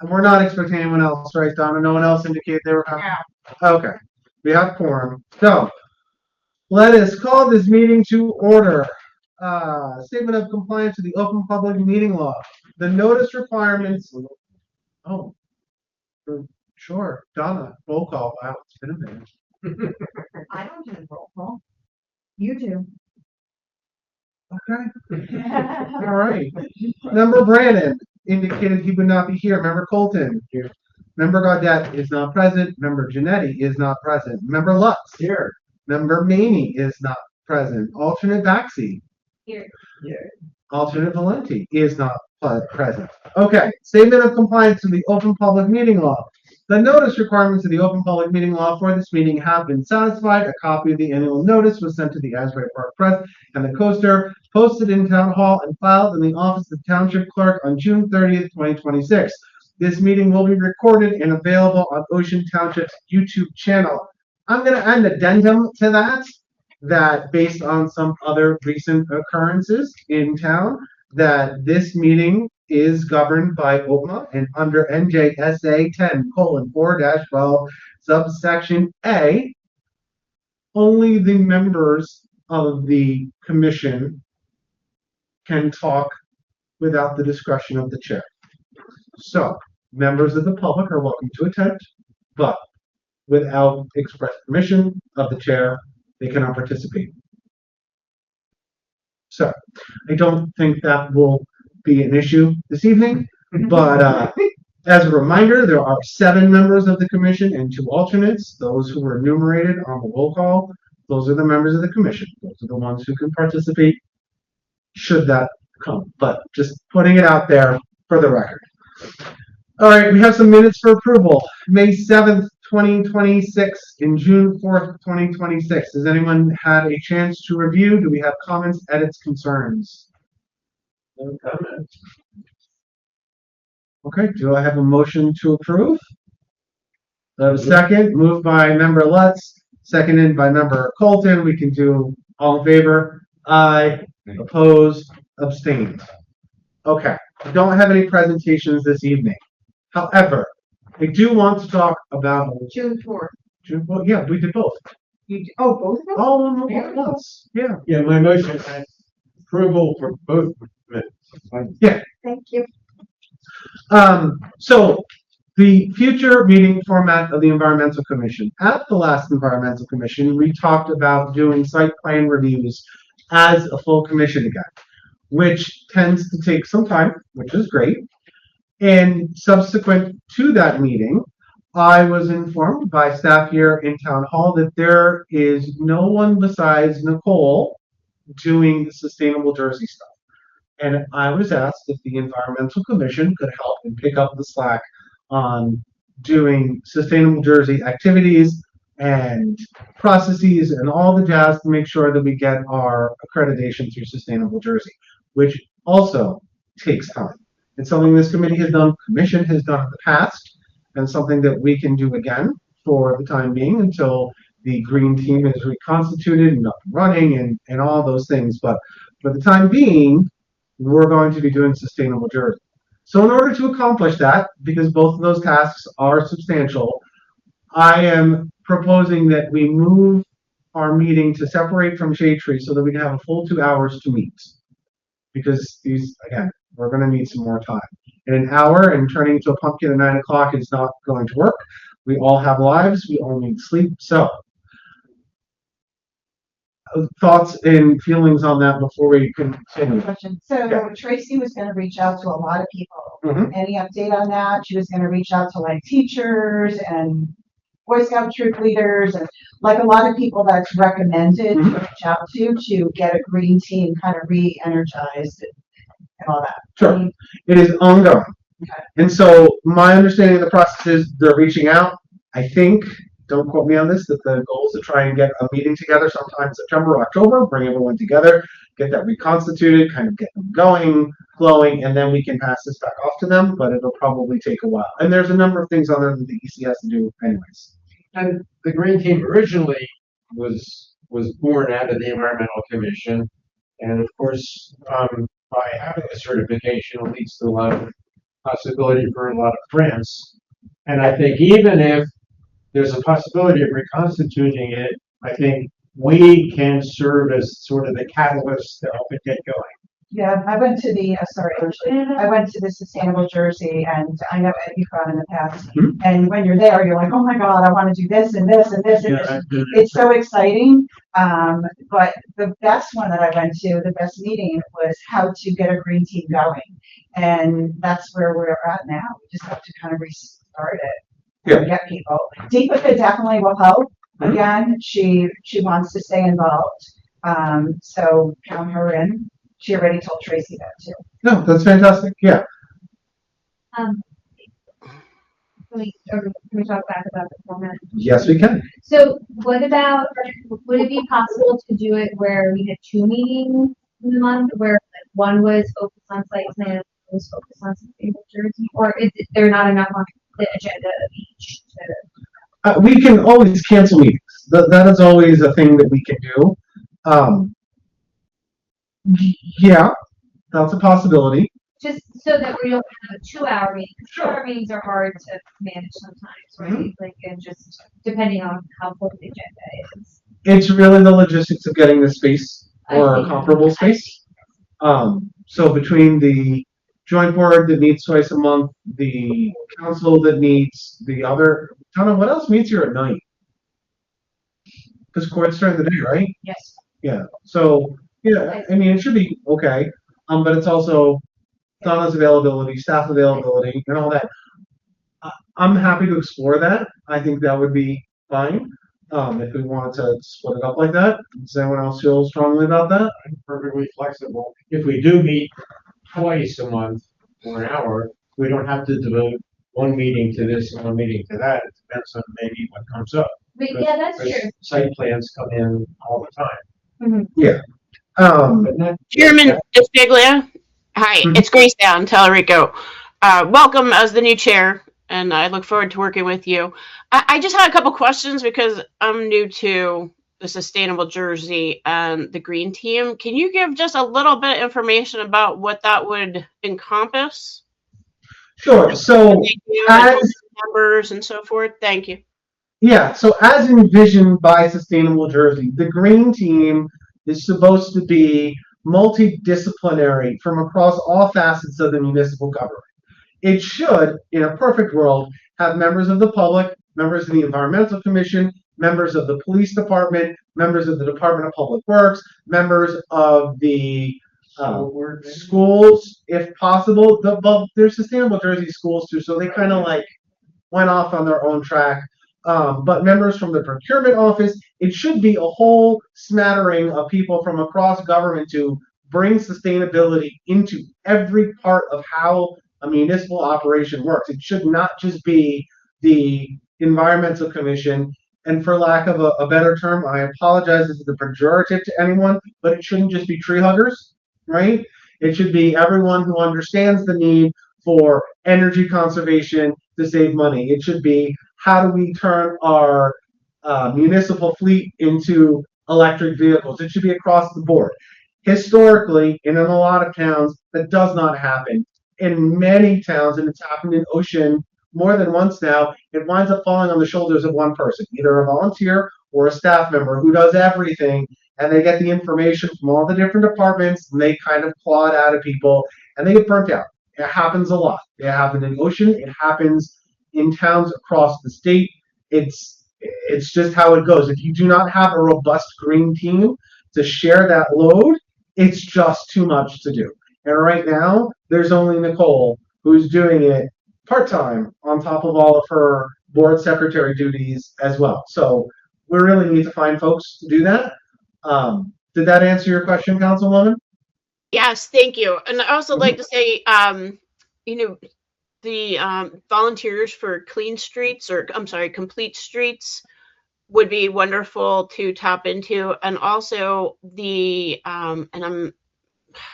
And we're not expecting anyone else, right, Donna? No one else indicated they were coming? Okay. We have quorum. So, let us call this meeting to order. Statement of compliance with the open public meeting law. The notice requirements. Oh, sure. Donna, roll call. Wow, it's been a minute. I don't do the roll call. You do. Okay. All right. Member Brandon indicated he would not be here. Member Colton. Here. Member Gaudette is not present. Member Janetti is not present. Member Lutz. Here. Member Maney is not present. Alternate Baxi. Here. Alternate Valenti is not present. Okay. Statement of compliance to the open public meeting law. The notice requirements of the open public meeting law for this meeting have been satisfied. A copy of the annual notice was sent to the Asbury Park Press and the Coaster, posted in Town Hall and filed in the office of the Township Clerk on June 30th, 2026. This meeting will be recorded and available on Ocean Township's YouTube channel. I'm going to add an addendum to that based on some other recent occurrences in town, that this meeting is governed by OPMA and under NJSA 10:4-12 subsection A, only the members of the commission can talk without the discretion of the chair. So, members of the public are welcome to attend, but without express permission of the chair, they cannot participate. So, I don't think that will be an issue this evening, but as a reminder, there are 7 members of the commission and 2 alternates. Those who were enumerated on the roll call, those are the members of the commission. Those are the ones who can participate should that come, but just putting it out there for the record. All right, we have some minutes for approval. May 7th, 2026 and June 4th, 2026. Has anyone had a chance to review? Do we have comments, edits, concerns? No comments. Okay, do I have a motion to approve? I have a second, moved by member Lutz, seconded by member Colton. We can do all in favor. Aye. Opposed, abstained. Okay, I don't have any presentations this evening. However, I do want to talk about June 4th. Well, yeah, we did both. You do, oh, both of them? All at once. Yeah. Yeah, my motion has approval for both minutes. Yeah. Thank you. So the future meeting format of the Environmental Commission. At the last Environmental Commission, we talked about doing site plan reviews as a full commission again, which tends to take some time, which is great. And subsequent to that meeting, I was informed by staff here in Town Hall that there is no one besides Nicole doing the Sustainable Jersey stuff. And I was asked if the Environmental Commission could help and pick up the slack on doing Sustainable Jersey activities and processes and all the jazz to make sure that we get our accreditation through Sustainable Jersey, which also takes time. It's something this committee has done, commission has done in the past, and something that we can do again for the time being until the green team is reconstituted and up and running and all those things. But for the time being, we're going to be doing Sustainable Jersey. So in order to accomplish that, because both of those tasks are substantial, I am proposing that we move our meeting to separate from Shade Tree so that we can have a full 2 hours to meet. Because these, again, we're going to need some more time. In an hour and turning into a pumpkin at 9 o'clock is not going to work. We all have lives. We all need sleep. So, thoughts and feelings on that before we continue? Question. So Yeah. Tracy was going to reach out to a lot of people. Mhm. Any update on that? She was going to reach out to like teachers and Boy Scout troop leaders and like a lot of people that's recommended to reach out to get a green team kind of re-energized and all that. Sure. It is ongoing. Okay. And so my understanding of the process is they're reaching out. I think, don't quote me on this, that the goal is to try and get a meeting together sometime September or October, bring everyone together, get that reconstituted, kind of get them going, flowing, and then we can pass this back off to them, but it'll probably take a while. And there's a number of things on there that the EC has to do anyways. And the Green Team originally was born out of the Environmental Commission, and of course, by having a certification, it leads to a lot of possibility for a lot of grants. And I think even if there's a possibility of reconstituting it, I think we can serve as sort of the catalyst to help it get going. Yeah, I went to the, sorry, Ashley, I went to the Sustainable Jersey, and I know Ed, you've gone in the past. Mhm. And when you're there, you're like, oh my God, I want to do this and this and this and Yeah, this. I've been- It's so exciting. But the best one that I went to, the best meeting was how to get a green team going. And that's where we're at now. We just have to kind of restart it. Yeah. Get people. Deepika definitely will help. Mhm. Again, she wants to stay involved. So count her in. She already told Tracy that too. No, that's fantastic. Yeah. Can we talk back about the format? Yes, we can. So what about, would it be possible to do it where we had 2 meetings in the month, where like, one was focused on site plan, one was focused on Sustainable Jersey, or is it, there not enough on the agenda of each to? We can always cancel meetings. That is always a thing that we can do. Yeah, that's a possibility. Just so that we don't have a 2-hour meeting, because 2-hour meetings are hard to manage sometimes, right? Like, and just depending on how full the agenda is. It's really the logistics of getting the space or I a see. comparable space. So between the joint board that meets twice a month, the council that meets, the other, I don't know, what else meets here at night? Because court's during the day, right? Yes. Yeah, so, yeah, I mean, it should be okay, but it's also Donna's availability, staff availability, and all that. I'm happy to explore that. I think that would be fine, if we wanted to split it up like that. Does anyone else feel strongly about that? I'm perfectly flexible. If we do meet twice a month for an hour, we don't have to devote one meeting to this and one meeting to that. It depends on maybe what comes up. But yeah, that's Because true. site plans come in all the time. Um, But not- Chairman Espiglia, hi, Mhm. it's Grace down, Tellerico. Welcome as the new chair, and I look forward to working with you. I just had a couple questions because I'm new to the Sustainable Jersey and the Green Team. Can you give just a little bit of information about what that would encompass? sure, so Thank you, and how as, many members and so forth. Thank you. yeah, so as envisioned by Sustainable Jersey, the Green Team is supposed to be multidisciplinary from across all facets of the municipal government. It should, in a perfect world, have members of the public, members of the Environmental Commission, members of the Police Department, members of the Department of Public Works, members of the schools, if possible. There's Sustainable Jersey schools too, so they kind of like went off on their own track. But members from the procurement office, it should be a whole smattering of people from across government to bring sustainability into every part of how a municipal operation works. It should not just be the environmental commission. And for lack of a better term, I apologize if it's a pejorative to anyone, but it shouldn't just be tree huggers, right? It should be everyone who understands the need for energy conservation to save money. It should be how do we turn our municipal fleet into electric vehicles. It should be across the board. Historically, and in a lot of towns, that does not happen. In many towns, and it's happened in Ocean more than once now, it winds up falling on the shoulders of one person, either a volunteer or a staff member who does everything, and they get the information from all the different departments, and they kind of claw it out of people, and they get burnt out. It happens a lot. It happened in Ocean. It happens in towns across the state. It's just how it goes. If you do not have a robust green team to share that load, it's just too much to do. And right now, there's only Nicole who's doing it part-time on top of all of her board secretary duties as well. So we really need to find folks to do that. Did that answer your question, Councilwoman? Yes, thank you. And I also like to say, you know, the volunteers for clean streets, or I'm sorry, complete streets, would be wonderful to tap into. And also the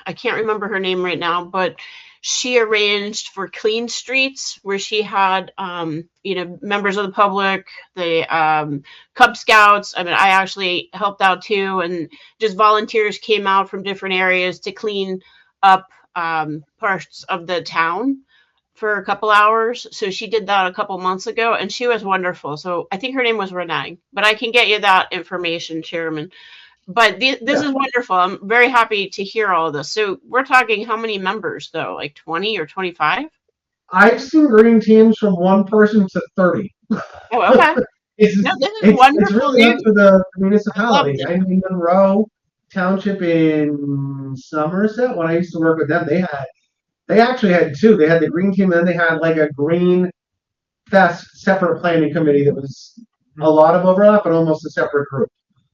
I can't remember her name right now, but she arranged for clean streets where she had members of the public, the Cub Scouts. I mean, I actually helped out too, and just volunteers came out from different areas to clean up parts of the town for a couple hours. So she did that a couple months ago, and she was wonderful. So I think her name was Renee, but I can get you that information, Chairman. But this is wonderful. I'm very happy to hear all this. So we're talking how many members though? Like 20 or 25? I've seen green teams from 1 person to 30. Oh, okay. It's No, this is it's wonderful really up news. to the I love municipality. this. I mean, Monroe Township in Somerset, when I used to work with them, they actually had two. They had the green team, and then they had like a green fest separate planning committee that was a lot of overlap, but almost a separate group.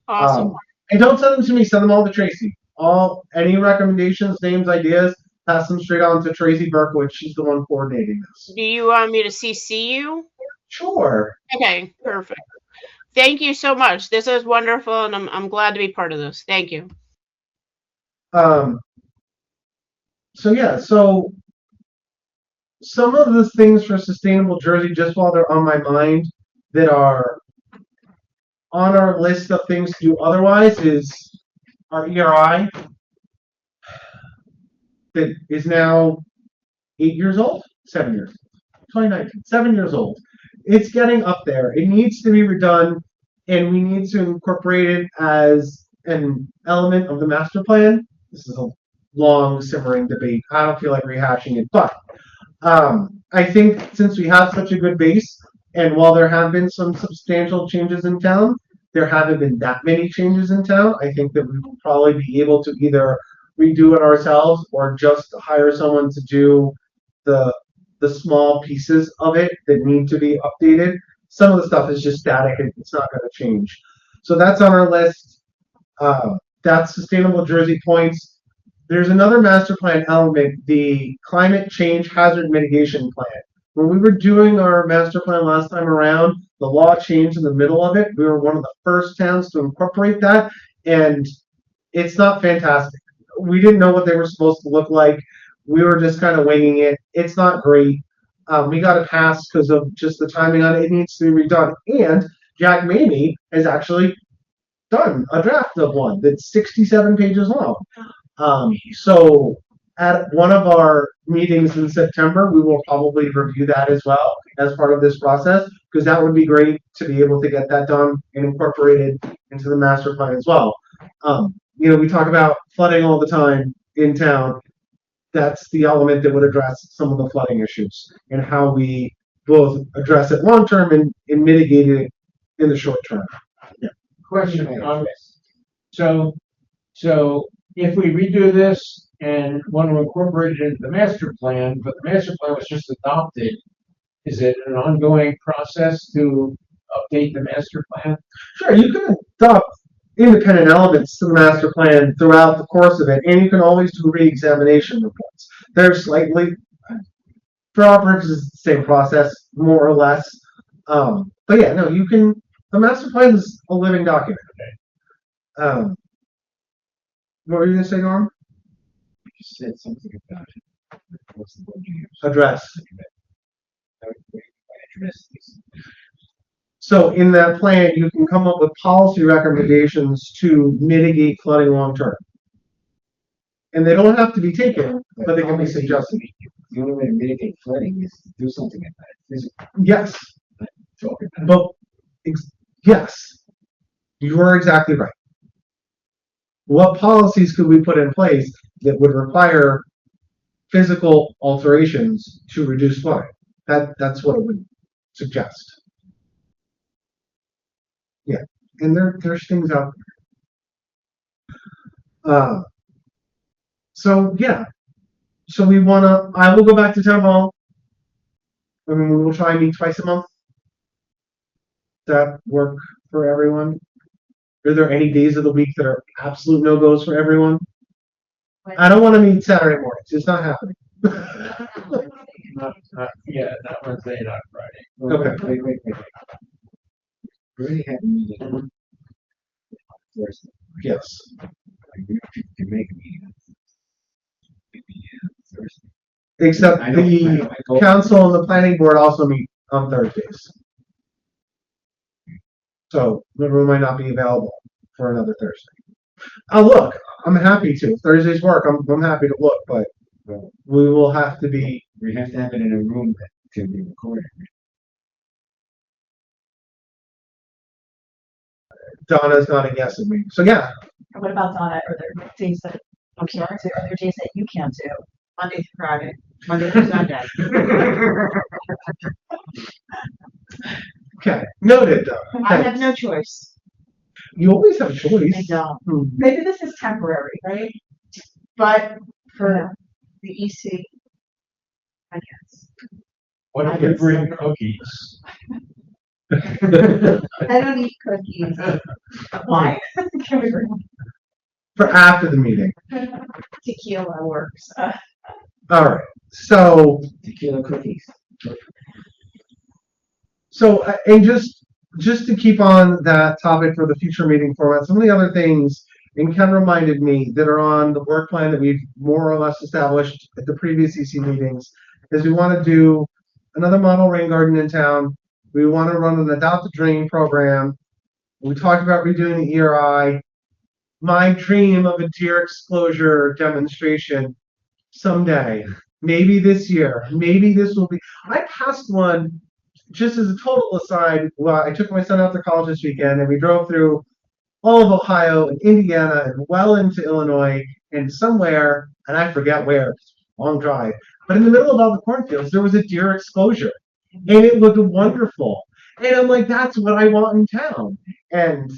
Awesome. And don't send them to me. Send them all to Tracy. Any recommendations, names, ideas, pass them straight on to Tracy Berkowitz. She's the one coordinating this. Do you want me to CC you? Sure. Okay, perfect. Thank you so much. This is wonderful, and I'm glad to be part of this. Thank you. So yeah, so some of the things for Sustainable Jersey, just while they're on my mind, that are on our list of things to do otherwise is our ERI that is now 8 years old, 7 years, 2019, 7 years old. It's getting up there. It needs to be redone, and we need to incorporate it as an element of the master plan. This is a long simmering debate. I don't feel like rehashing it, but I think since we have such a good base, and while there have been some substantial changes in town, there haven't been that many changes in town. I think that we will probably be able to either redo it ourselves or just hire someone to do the small pieces of it that need to be updated. Some of the stuff is just static and it's not going to change. So that's on our list. That's Sustainable Jersey Points. There's another master plan element, the climate change hazard mitigation plan. When we were doing our master plan last time around, the law changed in the middle of it. We were one of the first towns to incorporate that, and it's not fantastic. We didn't know what they were supposed to look like. We were just kind of winging it. It's not great. We got it passed because of just the timing on it. It needs to be redone. And Jack Mamie has actually done a draft of one that's 67 pages long. So at one of our meetings in September, we will probably review that as well as part of this process, because that would be great to be able to get that done and incorporated into the master plan as well. We talk about flooding all the time in town. That's the element that would address some of the flooding issues and how we both address it long term and mitigate it in the short term. Question on this. So if we redo this and want to incorporate it into the master plan, but the master plan was just adopted, is it an ongoing process to update the master plan? Sure, you can adopt independent elements to the master plan throughout the course of it, and you can always do re-examination reports. They're slightly, for our purposes, the same process, more or less. But yeah, no, you can. The master plan is a living document. What were you going to say, Norm? You said something about it. What's the word you use? Address. Address this. So in that plan, you can come up with policy recommendations to mitigate flooding long term. And they don't have to be taken, but they can be suggested. The only way to mitigate flooding is to do something about it physically. Yes, Talk about it. but yes, you are exactly right. What policies could we put in place that would require physical alterations to reduce flooding? That's what it would suggest. Yeah, and there's things out there. So yeah, so I will go back to town hall. I mean, we will try and meet twice a month. Does that work for everyone? Are there any days of the week that are absolute no-goes for everyone? I don't want to meet Saturday mornings. It's not happening. Not Wednesday, not Friday. Okay. Wait. We already had a meeting on Thursday. Yes. You can make a meeting on Thursday. Except the council and the planning board also meet on Thursdays. So the room might not be available for another Thursday. Look, I'm happy to. If Thursdays work, I'm happy to look, but we will have to be We have to have it in a room that can be recorded. Donna's nodding yes at me. So yeah, What about Donna? Are there days that you can't do? Are there days that you can't do? Monday through Friday, Monday through Sunday. okay, noted though. I have no choice. You always have a choice. I don't. Hmm. Maybe this is temporary, right? But for the EC, I guess. What if we bring cookies? I don't eat cookies. Why? Can we bring For after the meeting. tequila works? All right. So Tequila cookies. and just to keep on that topic for the future meeting format, some of the other things, and Ken reminded me, that are on the work plan that we've more or less established at the previous EC meetings, is we want to do another model rain garden in town. We want to run an adopt a drain program. We talked about redoing the ERI. My dream of a deer exposure demonstration someday, maybe this year, maybe this will be. I passed one. Just as a total aside, well, I took my son out to college this weekend, and we drove through all of Ohio and Indiana and well into Illinois and somewhere, and I forget where, long drive. But in the middle of all the cornfields, there was a deer exposure, and it looked wonderful. And I'm like, that's what I want in town. And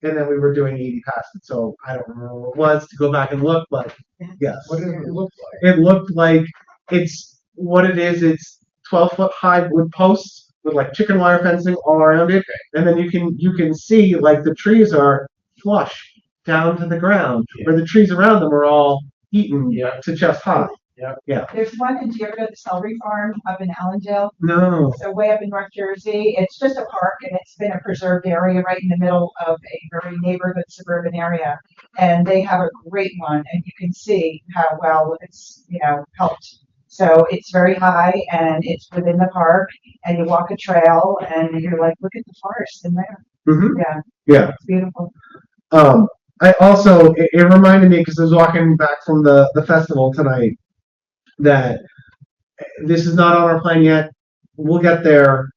then we were doing 80 past it, so I don't remember what it was to go back and look, but yes. What did it look like? It looked like it's what it is. It's 12-foot high wood posts with like chicken wire fencing all around it, and then you can see like the trees are flush down to the ground, where the trees around them are all eaten to chest high. There's one in, do you ever go to the celery farm up in Allendale? No. So way up in North Jersey, it's just a park and it's been a preserved area right in the middle of a very neighborhood suburban area. And they have a great one, and you can see how well it's, helped. So it's very high and it's within the park, and you walk a trail and you're like, look at the forest in there. Mm-hmm. Yeah. Yeah. It's beautiful. I also, it reminded me, because I was walking back from the festival tonight, that this is not on our plan yet. We'll get there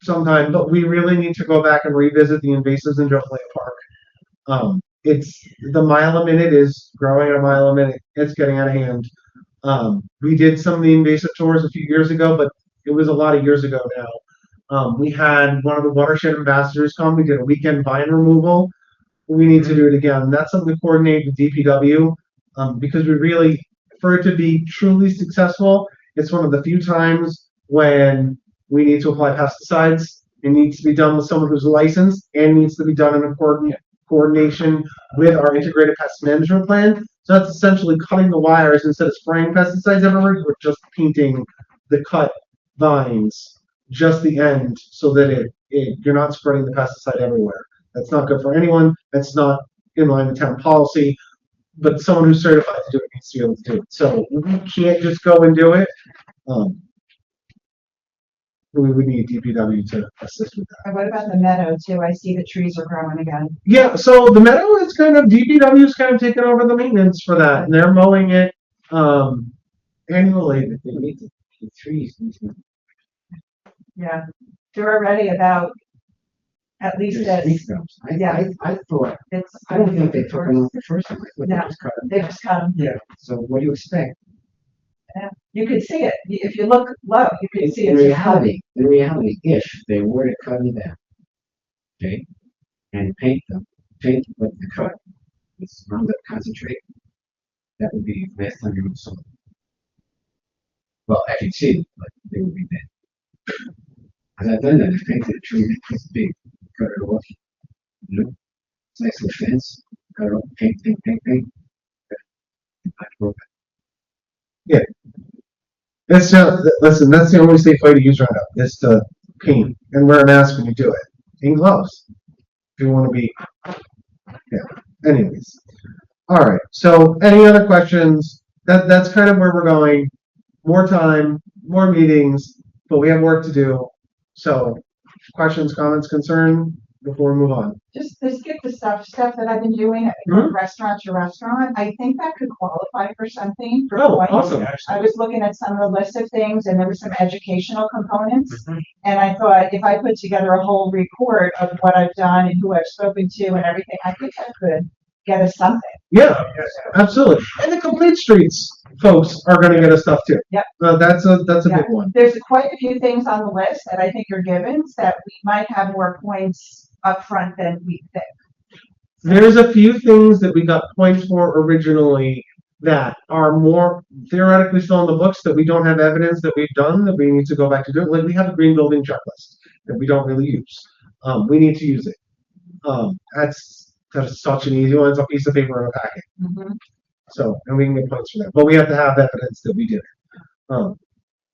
sometime, but we really need to go back and revisit the invasives in Joplin Park. It's the mile a minute is growing a mile a minute. It's getting out of hand. We did some of the invasive tours a few years ago, but it was a lot of years ago now. We had one of the watershed ambassadors come. We did a weekend vine removal. We need to do it again. That's something to coordinate with DPW, because we really, for it to be truly successful, it's one of the few times when we need to apply pesticides. It needs to be done with someone who's licensed, and needs to be done in a coordination with our integrated pest management plan. So that's essentially cutting the wires instead of spraying pesticides everywhere. We're just painting the cut vines, just the end, so that you're not spreading the pesticide everywhere. That's not good for anyone. That's not in line with town policy. But someone who's certified to do it needs to be able to do it. So we can't just go and do it. We would need DPW to assist with that. And what about the meadow too? I see the trees are growing again. Yeah, so the meadow is DPW is kind of taking over the maintenance for that, and they're mowing it annually. They need the trees. Yeah. They're already about at least There's as, tree stumps. yeah. I thought, it's. I don't think they took them off the first time. I thought they No. just cut them. They just cut them. Yeah. So what do you expect? You can see it. If you look low, you can see In it. just cut. reality, if they were to cut them down, okay, and paint what the cut, this Roundup concentrate, that would be less than your soil. Well, as you see, but they would be dead. As I've done that, I've painted a tree that's big, cut it off, nice little fence, cut it off, paint. I broke it. Listen, that's the only safe way to use Roundup, is to paint and wear a mask when you do it. And gloves. If you want to be, anyways. All right, so any other questions? That's kind of where we're going. More time, more meetings, but we have work to do. So questions, comments, concern? before we move on? Just to skip the stuff that I've been doing, from restaurant to restaurant, I think that could qualify for something for Oh, points. awesome. I was looking at some of the list of things and there were some educational components. Mm-hmm. And I thought if I put together a whole report of what I've done and who I've spoken to and everything, I think that could get us something. Yeah, absolutely. And the complete streets folks are gonna get us stuff too. Yep. That's a Yeah. big one. There's quite a few things on the list that I think are givens that we might have more points up front than we think. There's a few things that we got points for originally that are more theoretically still in the books that we don't have evidence that we've done that we need to go back to do. Like we have a green building checklist that we don't really use. We need to use it. That's such an easy one. It's a piece of paper in a packet. Mhm. So, and we can get points for that. But we have to have evidence that we did it. So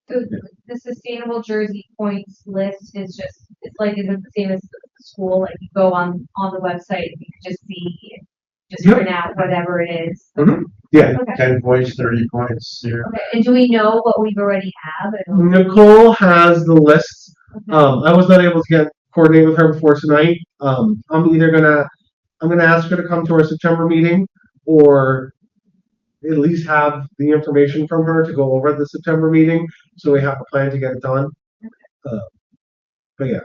the sustainable Jersey points list is just, it's like, is it the same as the school? Like you go on the website, you can just see, just Yep. print out whatever it is. Yeah. Okay. 10 points, 30 points, yeah. Okay, and do we know what we already have? I don't- Nicole has the list. Okay. I was not able to coordinate with her before tonight. I'm gonna ask her to come to our September meeting or at least have the information from her to go over at the September meeting, so we have a plan to get it done. But yeah,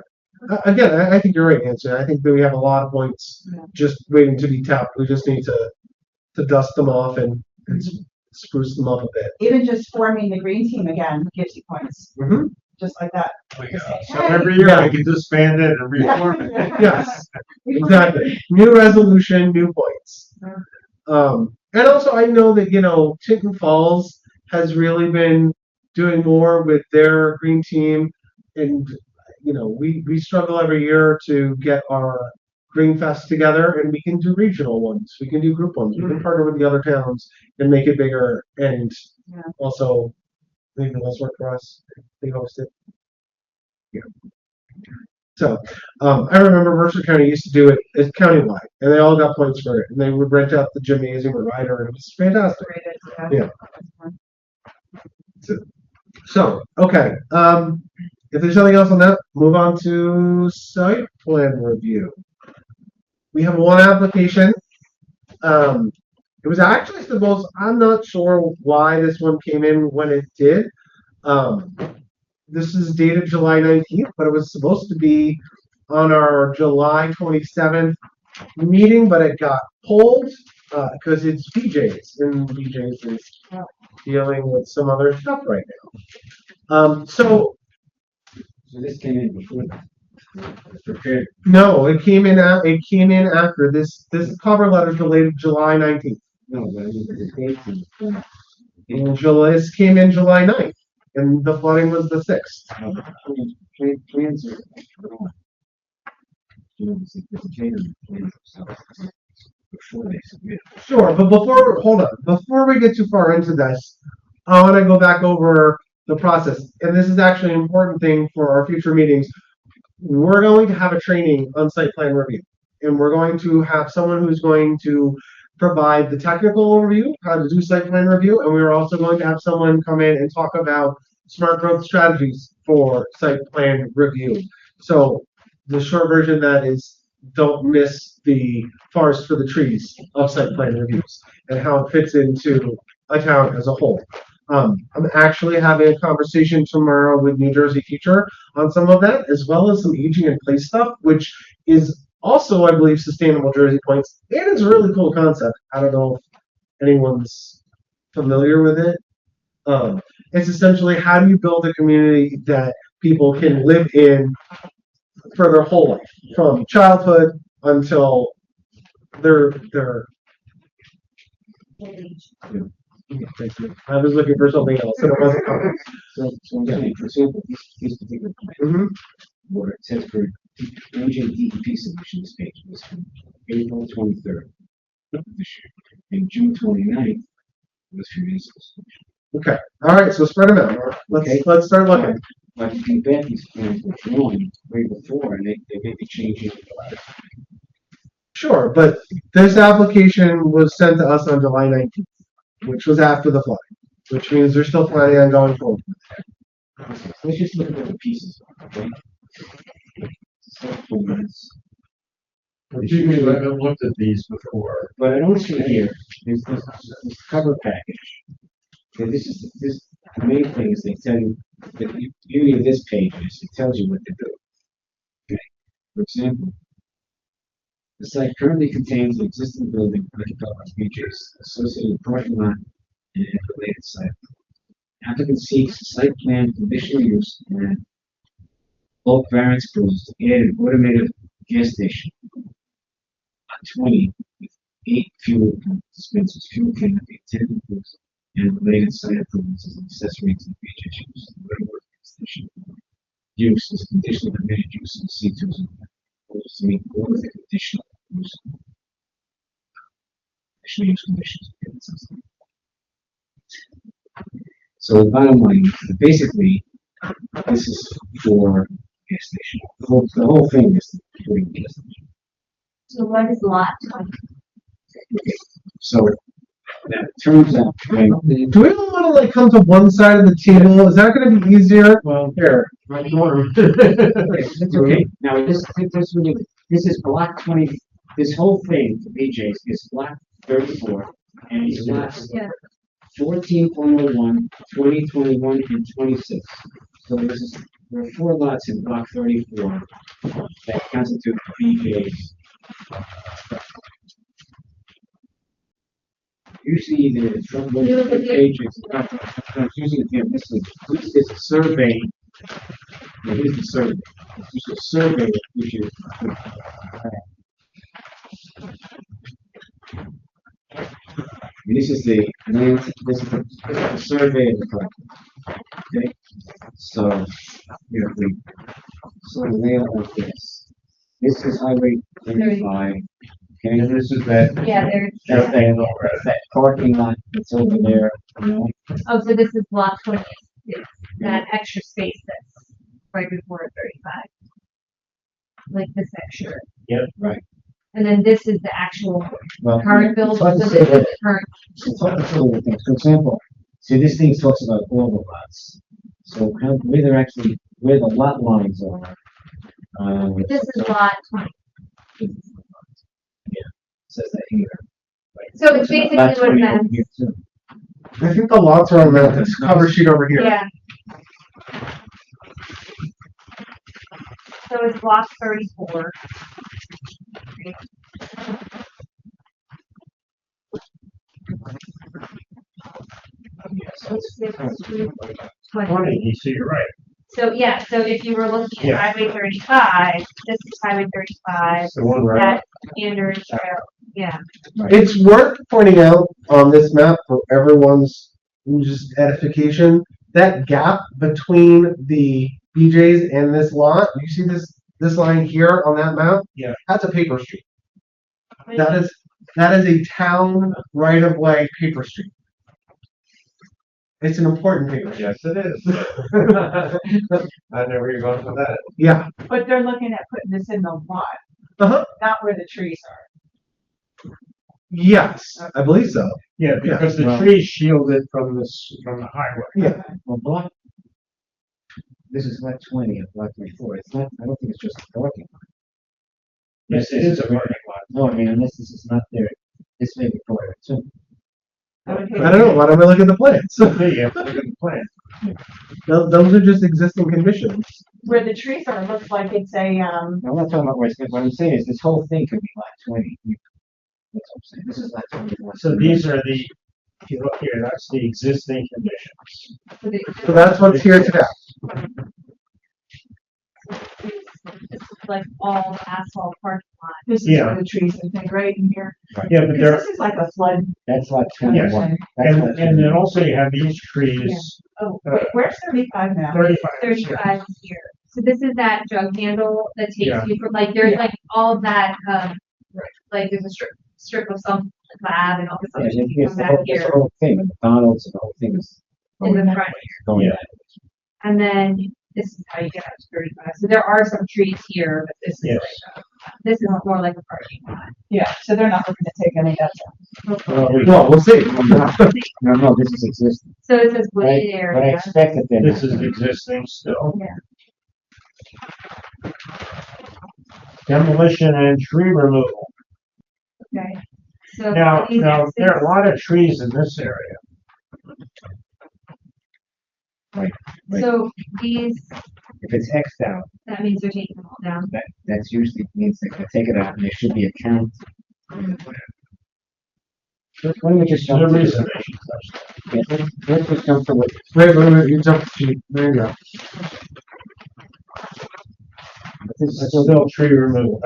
again, I think you're right, Nancy. I think that we have a lot of points Yeah. just waiting to be tapped. We just need to dust them off and spruce them up a bit. Even just forming the green team again gives you points, Mhm. just like that. So every year we can disband it and reform it. Yes, exactly. New resolution, new points. And also I know that, Tinton Falls has really been doing more with their green team. And, we struggle every year to get our Green Fest together and we can do regional ones. We can do group ones. We can partner with the other towns and make it bigger and Yeah. also make the less work for us. They host it. Yeah. So, I remember Mercer County used to do it as countywide, and they all got points for it, and they would rent out the gymnasium or Ryder, and it was fantastic. Yeah. So, okay, if there's nothing else on that, move on to site plan review. We have one application. It was actually supposed, I'm not sure why this one came in when it did. This is dated July 19th, but it was supposed to be on our July 27th meeting, but it got pulled because it's BJ's, and BJ's is dealing with some other stuff right now. So this came in before the prepared. No, it came in. It came in after this. This cover letter is dated July 19th. No, but I mean, the date and And this came in July 9th, and the flooding was the 6th. plans are on. It's a presentation plans themselves before they submit. Sure, but hold on. Before we get too far into this, I want to go back over the process. And this is actually an important thing for our future meetings. We're going to have a training on site plan review. And we're going to have someone who's going to provide the technical overview, how to do site plan review. And we're also going to have someone come in and talk about smart growth strategies for site plan review. So the short version of that is don't miss the forest for the trees of site plan reviews and how it fits into a town as a whole. I'm actually having a conversation tomorrow with New Jersey Future on some of that, as well as some aging in place stuff, which is also, I believe, sustainable Jersey points. And it's a really cool concept. I don't know if anyone's familiar with it. It's essentially how do you build a community that people can live in for their whole life, from childhood until they're I was looking for something else and it wasn't coming. So I'm saying, for example, these particular plans, Mhm. where it says for NJDEP solutions page was from April 23rd of this year, and June 29th was for municipal. Okay, all right, so spread them out. Let's start looking. But you can bet these plans were drawn way before, and they may be changing. Sure, but this application was sent to us on July 19th, which was after the flood, which means they're still planning on going forward. Let's just look at the pieces, okay? Site plans, I haven't looked at these before. But I don't see here, there's this cover package. So the main thing is they tell you, the beauty of this page is it tells you what to do. Okay? For example, the site currently contains an existing building, occupied by features, associated parking lot, and related site. Applicant seeks site plan conditional use and bulk variance approvals to add an automated gas station on 20 with 8 fuel dispensers. Fuel cannot be attended with and related site approvals as an accessory to the beach use. Station use is conditional permitted use in C2 zone. Proposed to meet all of the conditional use conditions. So the bottom line, basically, this is for gas station. The whole thing is for gas station. So what is lot 20? Okay. So that turns out, Do we all want to like come to one side of the table? Is that going to be easier? Well, Here. right corner. it's okay. Now this is block 20. This whole thing for BJ's is block 34, and it's lots Yeah. 14.01, 20, 21, and 26. So there are 4 lots in block 34 that constitute BJ's. Usually the front pages, usually this is a survey. It is a survey. It's just a survey which is. This is the land, this is the survey of the property. Okay, so here we sort of lay out like this. This is Highway 35. Okay, And this is that. Yeah, there's, that parking lot that's over there. You know, oh, so this is lot 20, it's that extra space that's right before 35. Like this extra. right. And then this is the actual Well, current build, it's so hard to this say is that. the current. It's hard to say what things. For example, see this thing talks about all the lots. So where the lot lines are. This is lot 20. Says that here. So it's basically Lot what 20 it over meant. here, too. I think the lots are on this cover sheet over here. Yeah. So it's block 34. So it's- 20. You see, you're right. So, yeah, so if you were looking at Yeah. Highway 35, this is Highway 35, It's the one right. that Andrews Trail, yeah. It's worth pointing out on this map for everyone's just edification, that gap between the BJ's and this lot, you see this line here on that map? Yeah. That's a paper street. That is a town right of way paper street. It's an important paper street. Yes, it is. I know where you're going with that. Yeah. But they're looking at putting this in the lot, Uh-huh. not where the trees are. Yes, I believe so. Yeah, because the Well- trees shield it from the highway. Yeah. Well, this is lot 20 of block 34. It's not, I don't think it's just a parking lot. Yes, it is a parking lot. No, I mean, unless this is not there, this may be part of it too. I don't know. Why don't we look at the plans? Okay, you have to look at the plan. Those are just existing conditions. Where the trees are, it looks like it's a, I'm not talking about what I'm saying is this whole thing could be lot 20. That's what I'm saying. This is lot 20. So these are the, if you look here, that's the existing conditions. So that's what's here today. This is like all asphalt parking lot. this is Yeah. where the trees and thing right in here. Yeah, but Because there, this is like a flood. That's lot 21. That's and, lot and then 21. also you have these trees, Oh, wait, where's 35 now? 35. 35 here. So this is that jug handle that takes Yeah. you from, like, there's Yeah. like all of that, like there's a strip of some lab and all this Yeah, other and shit here's from the back whole, this here whole thing, McDonald's and the whole thing is in the front. going Yeah. that way. And then this is how you get up to 35. So there are some trees here, but this is Yes. like, this is more like a parking lot. Yeah, so they're not looking to take any of that down. Well, we'll see. No, this is existing. So it says But wooded I area. expect that they're. This is existing still. demolition and tree removal. Okay. So. Now, these there are a exits- lot of trees in this area. So these, If it's Xed out, that means they're taking them all down. that's usually means they can take it out and there should be a count. Why don't we just No jump to reason the, they should touch that. yeah, let's just jump to what, Wait, you jumped, there you go. this is That's still, still tree removal.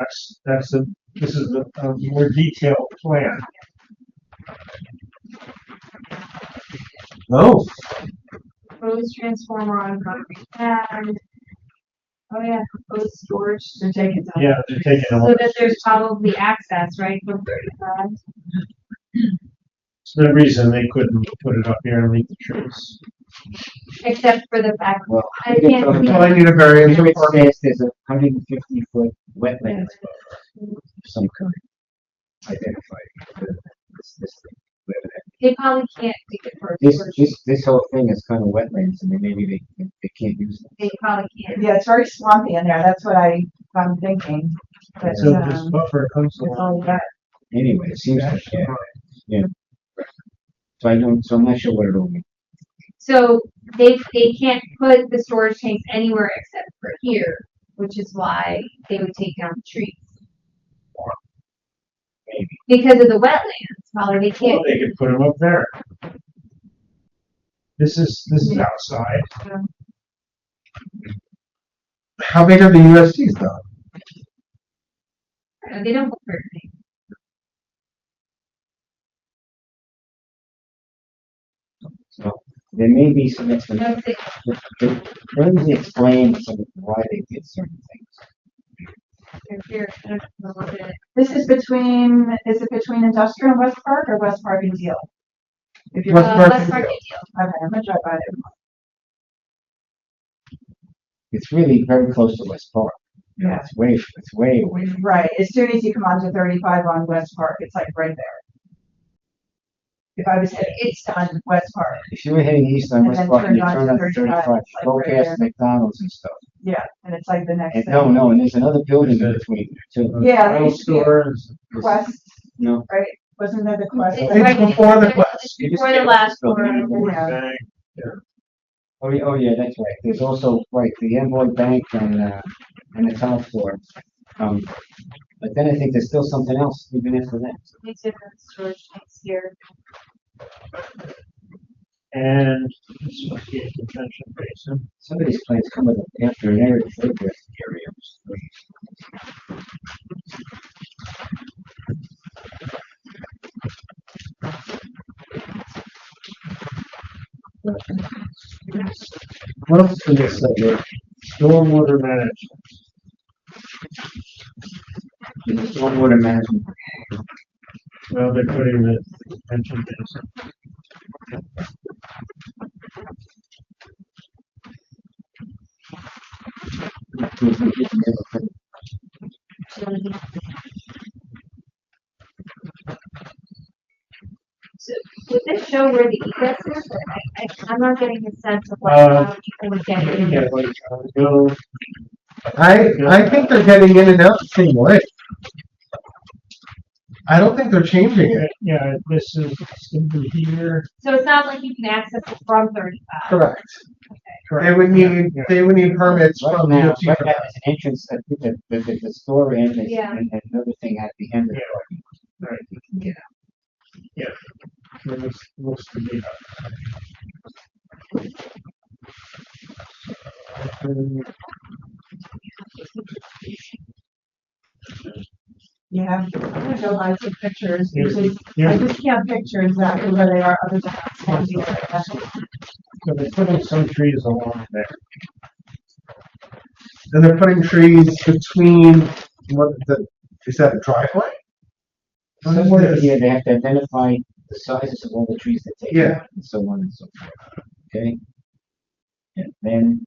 This is a more detailed plan. Oh, Proposed transformer on concrete pad. Oh yeah, proposed storage. To take it down. Yeah, they're taking them So all. that there's probably access, right, from 35. There's no reason they couldn't put it up here and leave the trees. Except for the fact, well, I we can can't talk see. well, I about, need a variance here it for says there's a 150-foot wetlands buffer of some kind identified. This thing, whatever that- They probably can't take it for a This, storage. this whole thing is kind of wetlands, and then maybe they can't use it. They probably can't. Yeah, it's very swampy in there, that's what I'm thinking. But, So this um, buffer comes it's along. all wet. Anyway, it seems like, yeah. So I'm not sure what it all means. So they can't put the storage tanks anywhere except for here, which is why they would take down the trees. Maybe. Because of the wetlands, probably they Well, can't. they could put them up there. This is outside. how big are the USDs though? They don't look very big. So there may be some explanation. That's it. Ramsey explained some why they did certain things. They're here. I don't know what it is. This is is it between Industrial and West Park or West Park and Deal? If you're, West Park West and Park Deal. Deal. okay, I'm gonna drive by it. It's really very close to West Park. Yeah. It's way away. Right, as soon as you come onto 35 on West Park, it's like right there. If I was heading east on West Park, If you were heading east on And West then Park and you turn turn onto on 35, 35, it's like go right past there. McDonald's and stuff. yeah, and it's like the next And thing. no, and there's another building in between there too. Yeah, Oil used to be a stores. Quest, No. right? Wasn't there the Quest? It's It's right before the it's Quest. You just Before the get last this building one. anymore. Yeah. Oh yeah, that's right. There's also, right, the Envoy Bank and the top floor. But then I think there's still something else even after that. These different storage tanks here. And this must be a convention basin. Some of these plans come with after an area photograph area. What else can they say here? Stormwater management. Stormwater management. Well, they're putting the convention basin. So would this show where the egress is? I'm not getting a sense of like how people would get in. Yeah, like, go, I think they're getting in and out the same way. I don't think they're changing it. yeah, this is gonna be here. So it's not like you can access it from 35. Correct. Correct. They would need permits Right from now, DOT right for now, that. there's an entrance, I think the store and Yeah. and another thing at the end of the Yeah. parking. Right. Yeah. It looks to be. Yeah, I'm gonna go buy some pictures, Here's- because I here's- just can't picture exactly where they are other than that swampy area. So they're putting some trees along there. And they're putting trees between is that a driveway? What is Somewhere this? here, they have to identify the sizes of all the trees that take Yeah. out, and so on and so forth. Okay? And then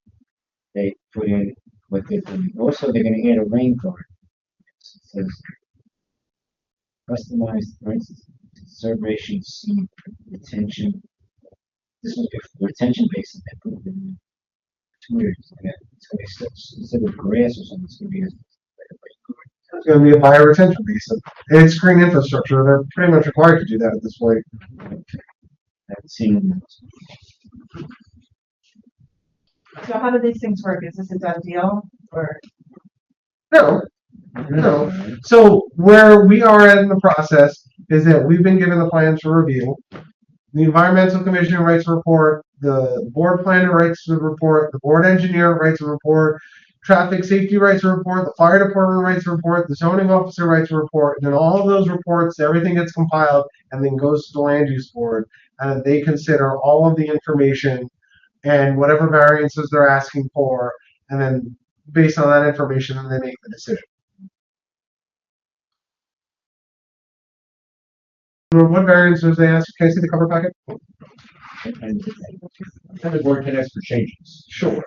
they put in what they're doing. Also, they're gonna add a rain garden. It says customized, for instance, conservation seed retention. This was a retention basin they put in. It's weird. It's gonna be instead of grass or something, it's gonna be a rain garden. It's gonna be a bioretention basin. And it's green infrastructure, they're pretty much required to do that at this point. I've seen. So how do these things work? Is this a done deal or? No, no. So where we are at in the process is that we've been given the plans for review. The environmental commission writes a report, the board planner writes a report, the board engineer writes a report, traffic safety writes a report, the fire department writes a report, the zoning officer writes a report, and then all of those reports, everything gets compiled and then goes to the land use board, and they consider all of the information and whatever variances they're asking for, and then based on that information, then they make the decision. What variances they ask? Can I see the cover packet? And the board can ask for changes. Sure.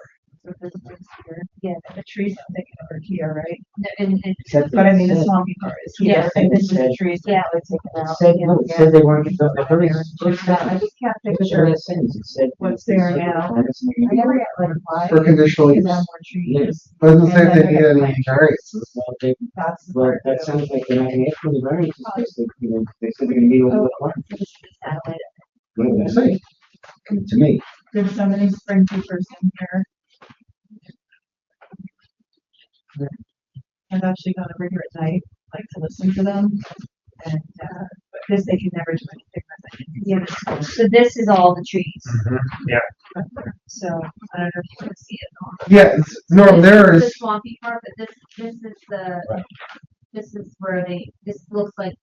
Yeah, the trees I'm thinking are here, right? And But I mean, the swampy part is here, Yeah. and this is the trees that Yeah. are taken out. Said, no, it said they want to get the very first Yeah, I just can't picture picture of it. that sentence. It said. What's there now. I never got like why. For conditional Because use. I have more trees. Doesn't say And if they then need I have any my- variances. Well, they, That's the well, part that sounds like they're not gonna ask for the variances, because they, you know, they said they're gonna meet all the requirements. this is the satellite. What do they See, say? To me, There's so many spring keepers in here. I'm actually gonna bring her at night, like to listen to them. And, because they can never do anything with it. Yeah, so this is all the trees. So, I don't know if you can see it. yeah, no, there This is, the swampy part, but this is the, this is where this looks like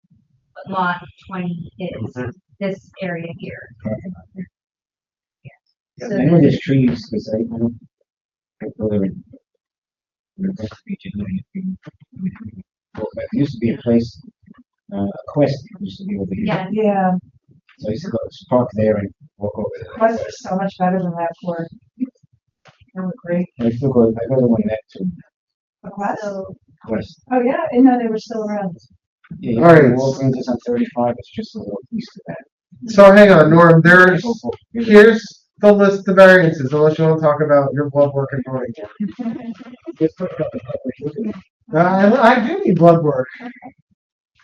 what lot 20 is, this area here. I So know this- there's trees, because I don't. I go there and. It used to be a place, Quest used to be over here. Yeah, Yeah, So I used to go, park there and walk over there. Quest is so much better than that for. They were great. I still go, I go to one that too, A Quest? so, Quest. Oh, yeah, I didn't know they were still around. Yeah, All right. Walgreens is on 35, it's just a little east of that. so hang on, Norm, here's the list of variances, unless you want to talk about your blood work and voting. I do need blood work.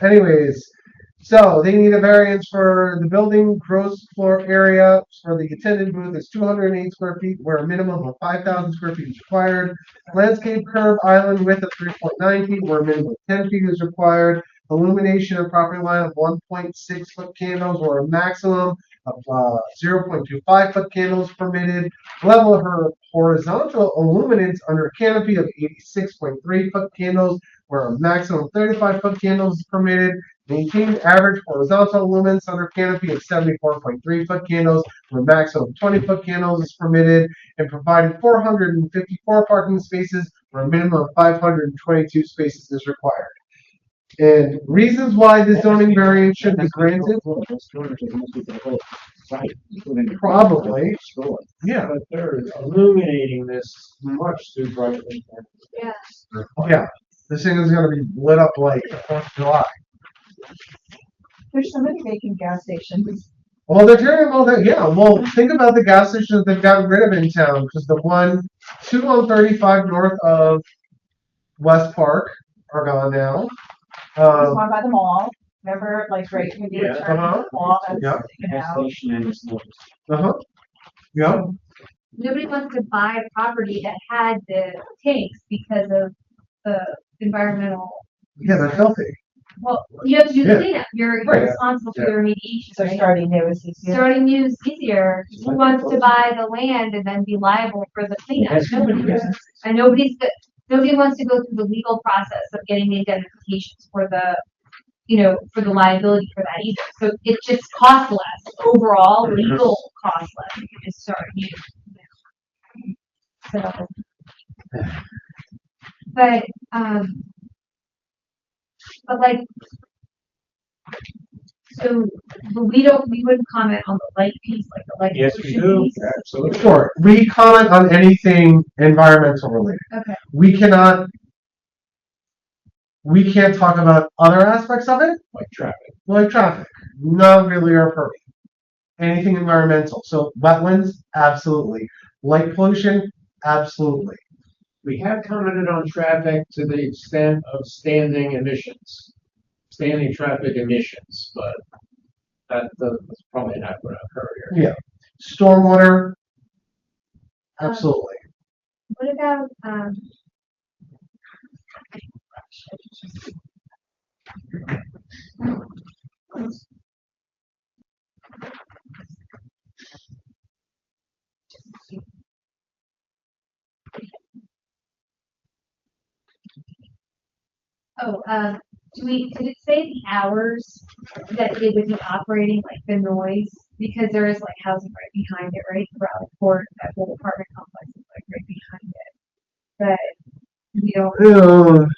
Anyways, so they need a variance for the building gross floor area for the attendant booth is 208 square feet, where a minimum of 5,000 square feet is required. Landscape curb island width of 3.9 feet, where a minimum of 10 feet is required. Illumination of property line of 1.6 foot candles, or a maximum of 0.25 foot candles permitted. Level of her horizontal illuminance under canopy of 86.3 foot candles, where a maximum of 35 foot candles is permitted. Maintained average horizontal lumens under canopy of 74.3 foot candles, where a maximum of 20 foot candles is permitted, and provided 454 parking spaces, where a minimum of 522 spaces is required. And reasons why this zoning variance should be granted? Probably. Yeah, But they're illuminating this much too brightly. yeah. yeah. This thing is gonna be lit up like the 4th of July. There's so many vacant gas stations. Well, they're tearing all that, yeah, well, think about the gas stations they've gotten rid of in town, because the two on 35 north of West Park are gone now. There's one by the mall, remember, like right when you Yeah, turn uh-huh. the mall, that's Yeah. taken Gas out. station and it's not. Uh-huh, yeah, Nobody wants to buy a property that had the tanks because of the environmental. yeah, they're filthy. Well, you have to do the Yeah. cleanup. You're Right. responsible for the remediation, So right? starting new is easier. Starting new is easier. Who wants to buy the land and then be liable for the cleanup? Nobody does. And nobody wants to go through the legal process of getting the indemnifications for the, for the liability for that either. So it just costs less overall, legal costs less if you just start new. So. But like, so, but we wouldn't comment on the light piece, like the light. Yes, we pollution do, piece. absolutely. Sure, we comment on anything environmental related. Okay. We can't talk about other aspects of it, Like traffic. like traffic, not really our purview. Anything environmental, so wetlands, absolutely. Light pollution, absolutely. we have commented on traffic to the extent of standing traffic emissions, but that's probably not going to occur here. Yeah. Stormwater, absolutely. What about, did it say the hours that it would be operating, like the noise? Because there is like housing right behind it, right? Rally Court, that whole apartment complex is like right behind it. But we don't,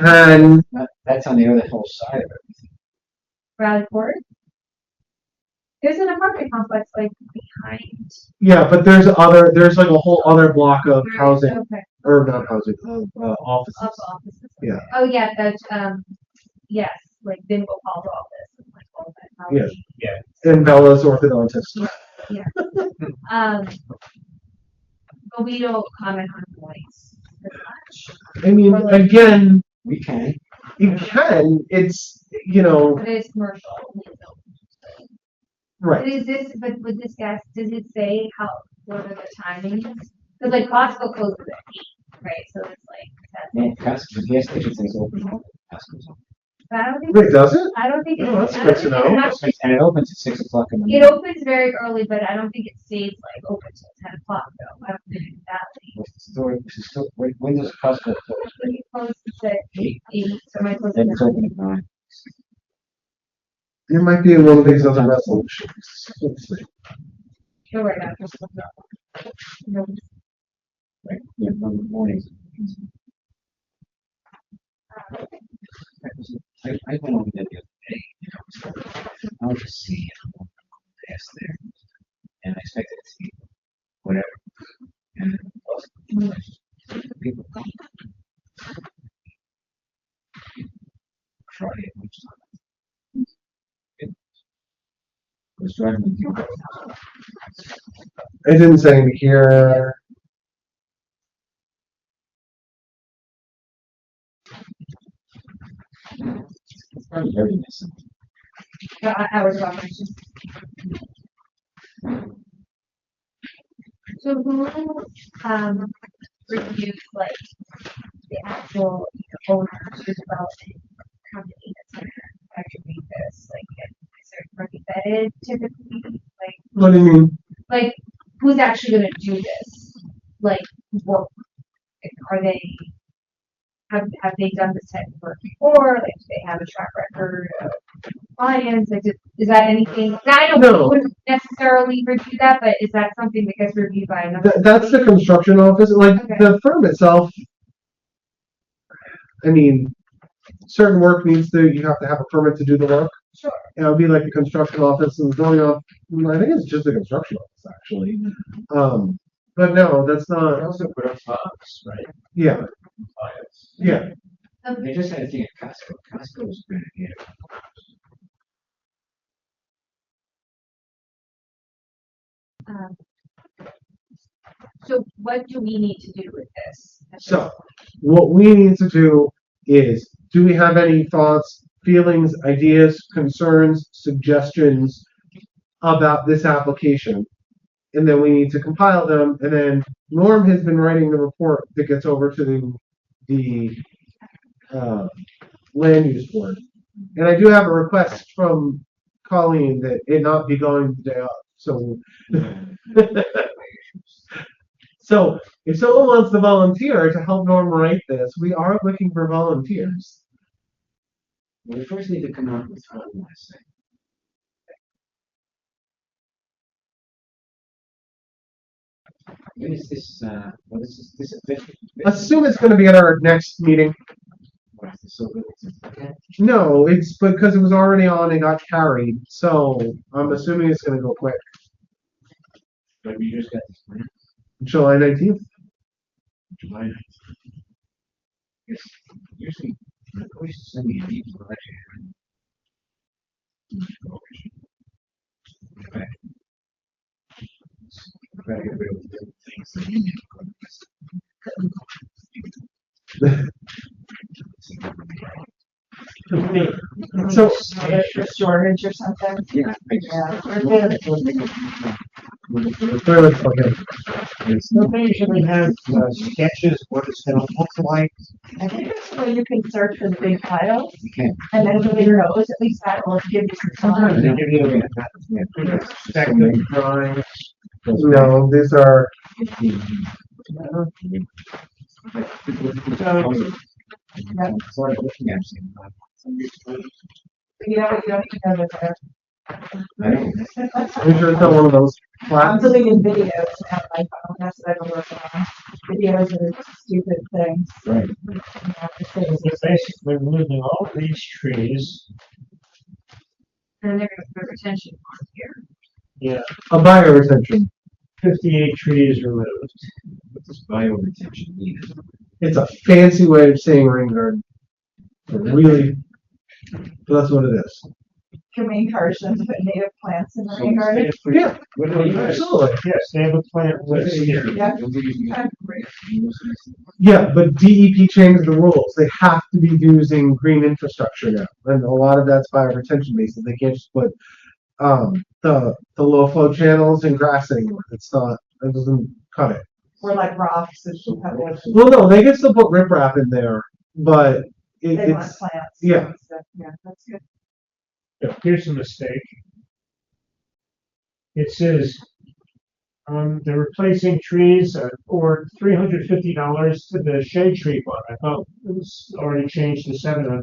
And That's on the other whole side of it. Rally Court? There's an apartment complex like behind. yeah, but there's like a whole other block of housing, Okay, or not housing, offices. of offices. Yeah. Oh, yeah, that's, yes, like Bingo Hall's office and like all that. Yeah. And Bella's orthodontist. Um, but we don't comment on noise as much. I mean, again, We can. you can, it's, But it is commercial. right. But is this, but with this gas, does it say what are the timings? Because like Costco closes at 8, right? So it's like, No, Costco, gas station says open. Costco's open. but I don't think, Wait, does it? I don't think it's, Oh, that's I don't good to think know. it's actually, And it opens at 6 o'clock in the it morning. opens very early, but I don't think it stays like open till 10 o'clock though. I don't think it's that late. When does Costco close? When you close, it's at 8, so am I closing Then at it's 9? open at 9. It might be in one of these other resolutions. Let's see. Go right after. No. Right, yeah, in the mornings. I went over there the other day. I was just seeing past there, and I expected to see whatever. And it wasn't. People come. Friday at lunchtime. It was driving me through. It didn't say here. It's probably very missing. Hours of operation. So who, reviews like the actual owners or development company that's gonna actually make this, like, is there gonna be vetted typically, What do you mean? like, who's actually gonna do this? Like, what, are they, have they done this type of work before, like, do they have a track record of clients, like, is that anything, I don't No. wouldn't necessarily review that, but is that something that gets reviewed by another? That's the construction office, like, Okay. the firm itself. I mean, certain work you have to have a permit to do the work. Sure. It would be like the construction office and going off, I think it's just the construction office, actually. But no, that's They not, also put up box, right? yeah, Compliance. yeah. They just had a thing at Costco. Costco was going to get it. Um, So what do we need to do with this? So, what we need to do is, do we have any thoughts, feelings, ideas, concerns, suggestions about this application? And then we need to compile them, and then Norm has been writing the report that gets over to the land use board. And I do have a request from Colleen that it not be going the day of, so. So, if someone wants to volunteer to help Norm write this, we are looking for volunteers. Well, we first need to come up with what we want to say. When is this, what is this official? Assume it's gonna be at our next meeting. What is this, so good? Okay. No, it's because it was already on and got carried, so I'm assuming it's gonna go quick. But we just got this plan, July 19th? July 9th. Yes, usually, I always send me an email, actually. Okay. Gotta get rid of the things that you need to go. So- A shortage or something? Yeah. Yeah, we're good. Okay. So they usually have sketches, what it's gonna look like. I think that's the way you can search for the big files, You can. and then with your nose, at least that will give you some Sometimes time. they give you a perspective drawing. No, these are, Sort of looking at it. You know, you don't even know that I don't. these are still one of those I'm flat. deleting videos on my phone, that's what I've been working on. Videos are stupid things. Right. You have to say, They're basically removing all these trees. And they're gonna put retention on here. Yeah, A bio retention. 58 trees removed. What does bioretention mean? It's a fancy way of saying rain garden. Really, but that's what it is. can we encourage them to put native plants in the rain garden? Yeah, What do you guys? absolutely. Yes, they have a plant list here. Yeah. Yeah, but DEP changed the rules. They have to be using green infrastructure now, and a lot of that's bio retention basis. They can't just put the low flow channels and grass anymore. It's not. It doesn't cut it. Or like rocks and Well, no, they can still put riprap in there, but they want it's plants. yeah. and stuff. Yeah, that's good. Here's a mistake. It says, they're replacing trees for $350 to the shade tree fund. I thought it was already changed to $750.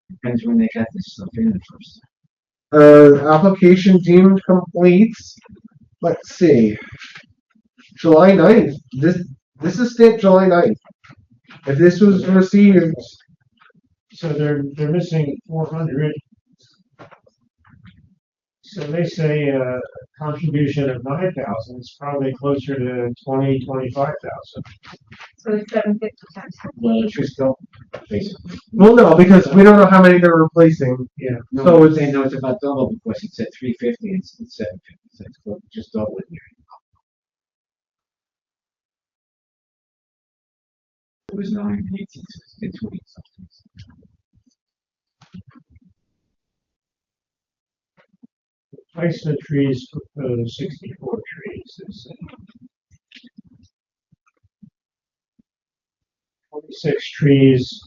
Depends when they got this stuff in the first. Application deemed complete. Let's see. July 9th. This is stamped July 9th. If this was received, So they're missing 400. So they say a contribution of 9,000 is probably closer to 25,000. So it's 750 times Well, 15. it's just don't, basically. well, no, because we don't know how many they're replacing. Yeah. No, So it's- they know it's about double because it said 350 and it's 750. So it's just double it. It was 918, so it's 20 something. Replacement trees proposed 64 trees. They say. 26 trees.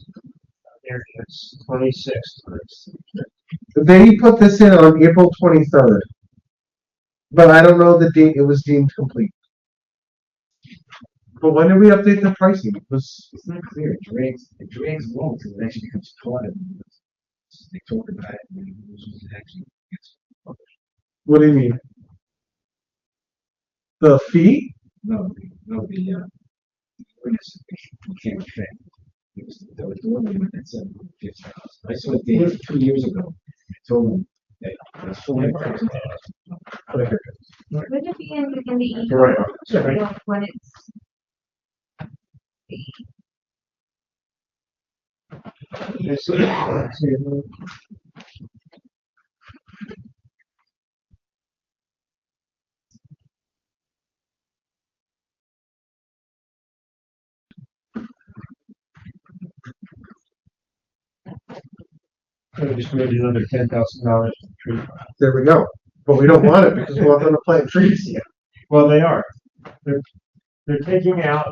There it is. 26. They put this in on April 23rd, but I don't know the date it was deemed complete. But when did we update the pricing? It was It's not clear. It drags along until it actually becomes part of it. They talk about it and then it actually gets published. what do you mean? The fee? No, witness, it became a thing. It was, there was the one that said $50. I saw it there 2 years ago. I told them that it's $400,000. Would it be in the E? Right. Right. When it's. Let's see. I just made another $10,000 tree. There we go. But we don't want it because we want them to plant trees. Yeah. Well, they are. They're taking out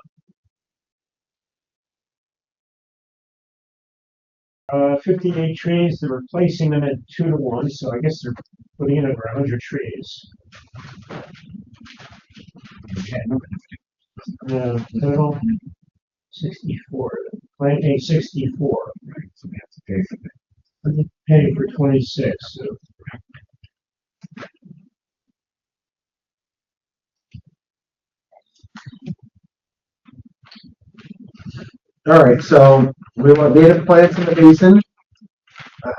58 trees. They're replacing them at 2-to-1. So I guess they're putting in over 100 trees. Total 64. Planting 64. Right, so we have to pay for that. Paying for 26. So All right, so we want native plants in the basin.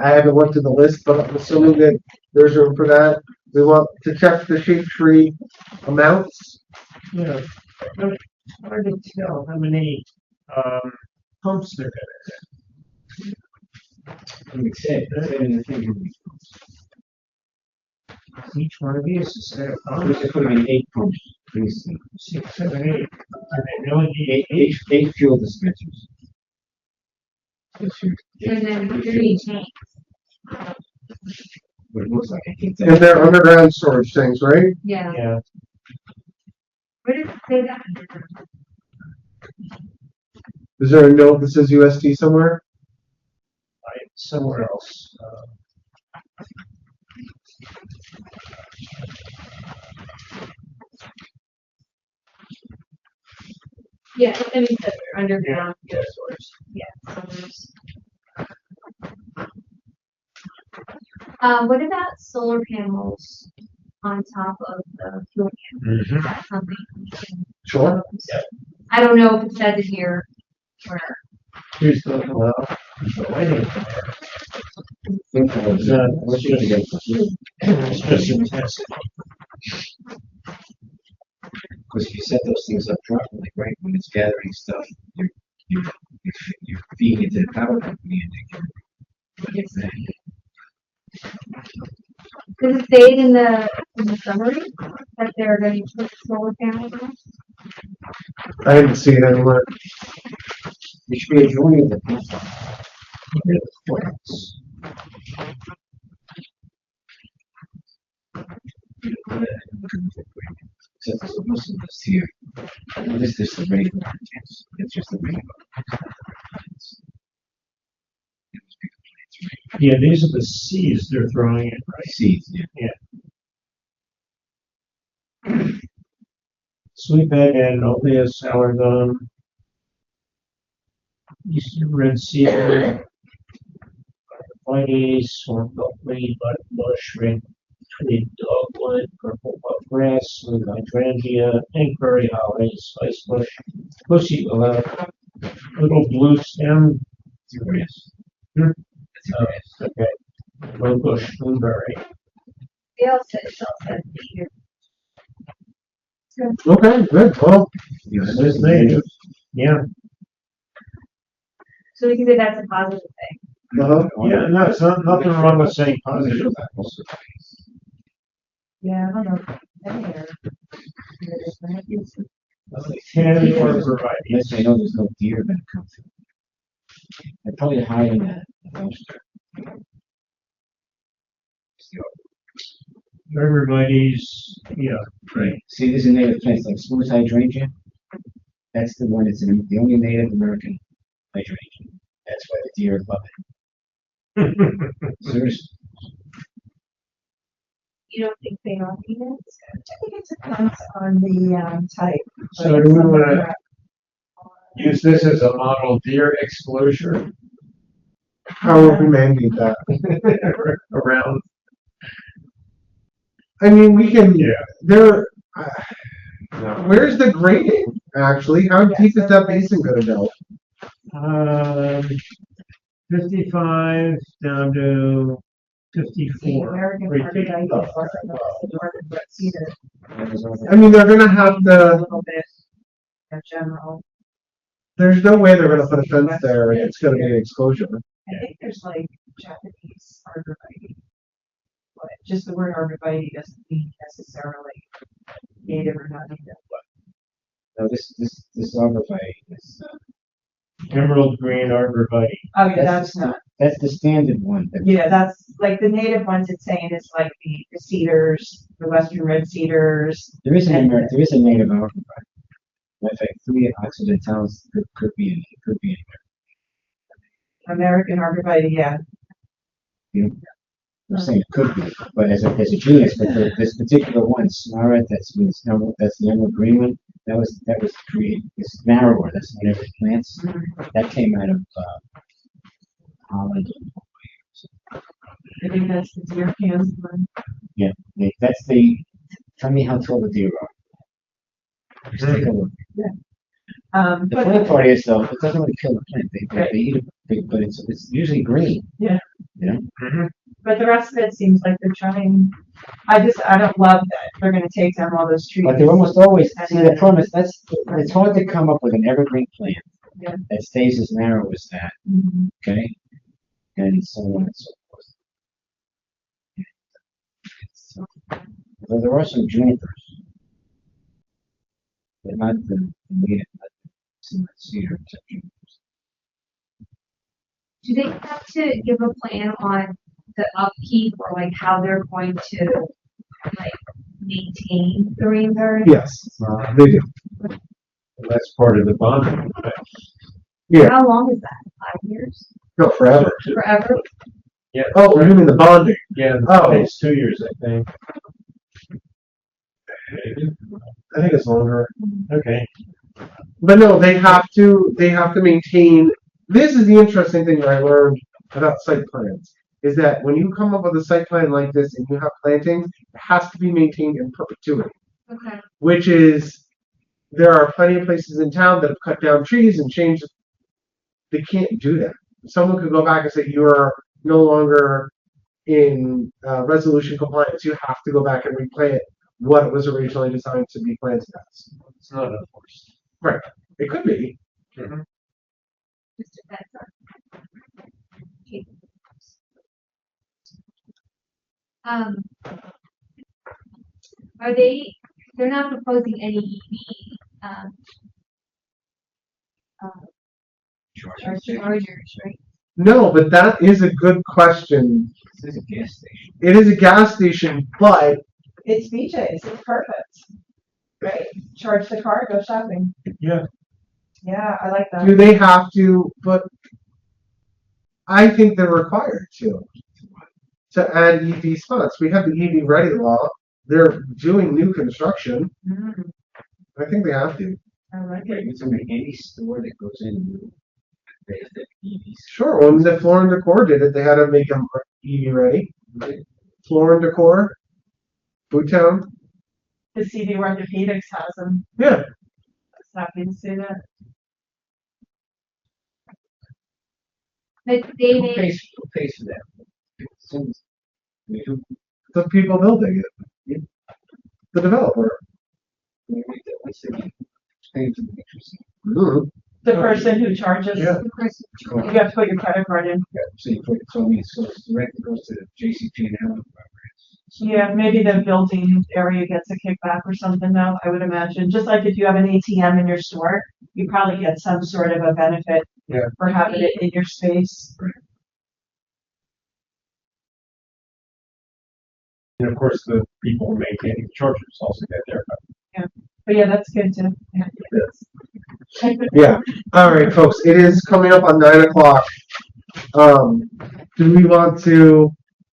I haven't looked at the list, but I'm assuming that there's room for that. We want to check the shade tree amounts. yeah, it's hard to tell how many pumps they're gonna And it said in the thing, have. Each one of these is a we just put them in 8 pumps, please. 6, 7, 8. And they only need 8 fuel dispensers. And then 3 tanks. What it looks like, I think And that, they're underground storage tanks, right? Yeah. Yeah, Where did it say that? Is there a note that says USD somewhere? somewhere else. Yeah, I mean, so they're underground fuel source. Yeah. So there's. What about solar panels on top of the fuel tank? Is that something? we can Sure. propose? I don't know if it says it here or. Here's the, well, lighting. think that was, what's your idea? It's just intensity. Because if you set those things up properly, right, when it's gathering stuff, you're feeding it to the power company and they can. Does it say in the summary that they're going to put solar panels on? I didn't see it anywhere. It should be a drawing of the platform. So this is most of this here. This is the rainbow. It's just the rainbow. Yeah, these are the seeds they're throwing in, right? Seeds, yeah. Sweet bag and Olia sour gum. Eastern red cedar. Whitey, swamp milkweed, buttonbush, red twig dogwood, purple buckgrass, smooth hydrangea, inkberry holly, spice bush, bushy willow, little blue stem. It's Hmm? grass. Okay. Low bush blueberry. They all said here. Okay, good. Well, You know, This is native. Yeah. So we can say that's a positive thing. Yeah, no, it's not, nothing wrong with saying positive. Yeah, I don't know. There. Ten or variety. Yes, I know there's no deer gonna come through. They're probably hiding that. Everybody's, yeah, right. See, this is native plants like smooth hydrangea. That's the one. It's the only Native American hydrangea. That's why the deer love it. Seriously. You don't think they all need it? I think it depends on the type. So do we wanna use this as a model deer exposure how would we mandate that? around? I mean, we can, Yeah. there, where's the grading, actually? How deep is that basin gonna go? 55 down to The 54. American Right, Arborvitae, oh, or the Northern Red Cedar, I mean, they're gonna have a to, little bit of general. there's no way they're gonna put a fence there, and it's gonna be an exposure. I think there's like Japanese arborvitae. But just the word arborvitae doesn't mean necessarily native or not native. No, this arborvitae is, Emerald green arborvitae. Oh, yeah, that's not. that's the standard one. Yeah, that's like the native ones it's saying is like the cedars, the western red cedars. There is there is a native arborvitae. Matter of fact, 3 occidentals could be American arborvitae, yeah. I'm saying it could be, but as a genus, but this particular one, Snarret, that's the emerald green one, that was created, it's narrower, that's one of the plants, that came out of, Holland. I think that's the deer cans one. That's tell me how tall the deer are. Just take a look. The But funny part is though, it doesn't really kill the plant, they eat it, but it's usually green. Yeah. You know? But the rest of it seems like they're trying, I don't love that they're gonna take down all those trees. But they're almost always, see, the problem is, it's hard to come up with an evergreen plant Yeah. that stays as narrow as that, Mhm. okay? And so on and so forth. So, well, there are some junipers. But not the native, not the cedar type junipers. Do they have to give a plan on the upkeep or like how they're going to like maintain the rain garden? Yes, they do. That's part of the bonding. Yeah. How long is that? 5 years? No, forever. Forever? Yeah. Oh, you mean the bonding? Yeah, Oh. it's 2 years, I think. I think it's longer. Okay. But no, they have to maintain. This is the interesting thing that I learned about site plans, is that when you come up with a site plan like this and you have plantings, it has to be maintained in perpetuity. Okay. Which is, there are plenty of places in town that have cut down trees and changed. They can't do that. Someone could go back and say, you are no longer in resolution compliance. You have to go back and replant what it was originally designed to be planted as. It's not enforced. Right. It could be. Just depends on. Okay. Are they're not proposing any EV, chargers, right? No, but that is a good question. This is a gas station. It is a gas station, but It's BJ's, it's perfect. Right, charge the car, go shopping. Yeah. Yeah, I like that. do they have to? But I think they're required to add EV spots. We have the EV ready law. They're doing new construction. Mm, I think they have to. I like Right, it. it's only any store that goes in, they have the EVs. Sure. When the Floor and Decor did it, they had to make them EV ready. Floor and Decor, Food Town. The CD Orthopedics has them. Yeah. Happy to see that. But Who they pays for that? Someone's- I mean, who, The people building it. The developer. what's the, paying for the electricity? The person who charges, Yeah. the person. you have to put your credit card in. Yeah, so you put, so I mean, so it's direct, it goes to JCP and Allen. Yeah, maybe the building area gets a kickback or something though, I would imagine. Just like if you have an ATM in your store, you probably get some sort of a benefit Yeah. for having it in your space. And of course, the people maintaining the chargers also get their cut. But yeah, that's good too. Yeah. All right, folks. It is coming up on 9 o'clock. Do we want to?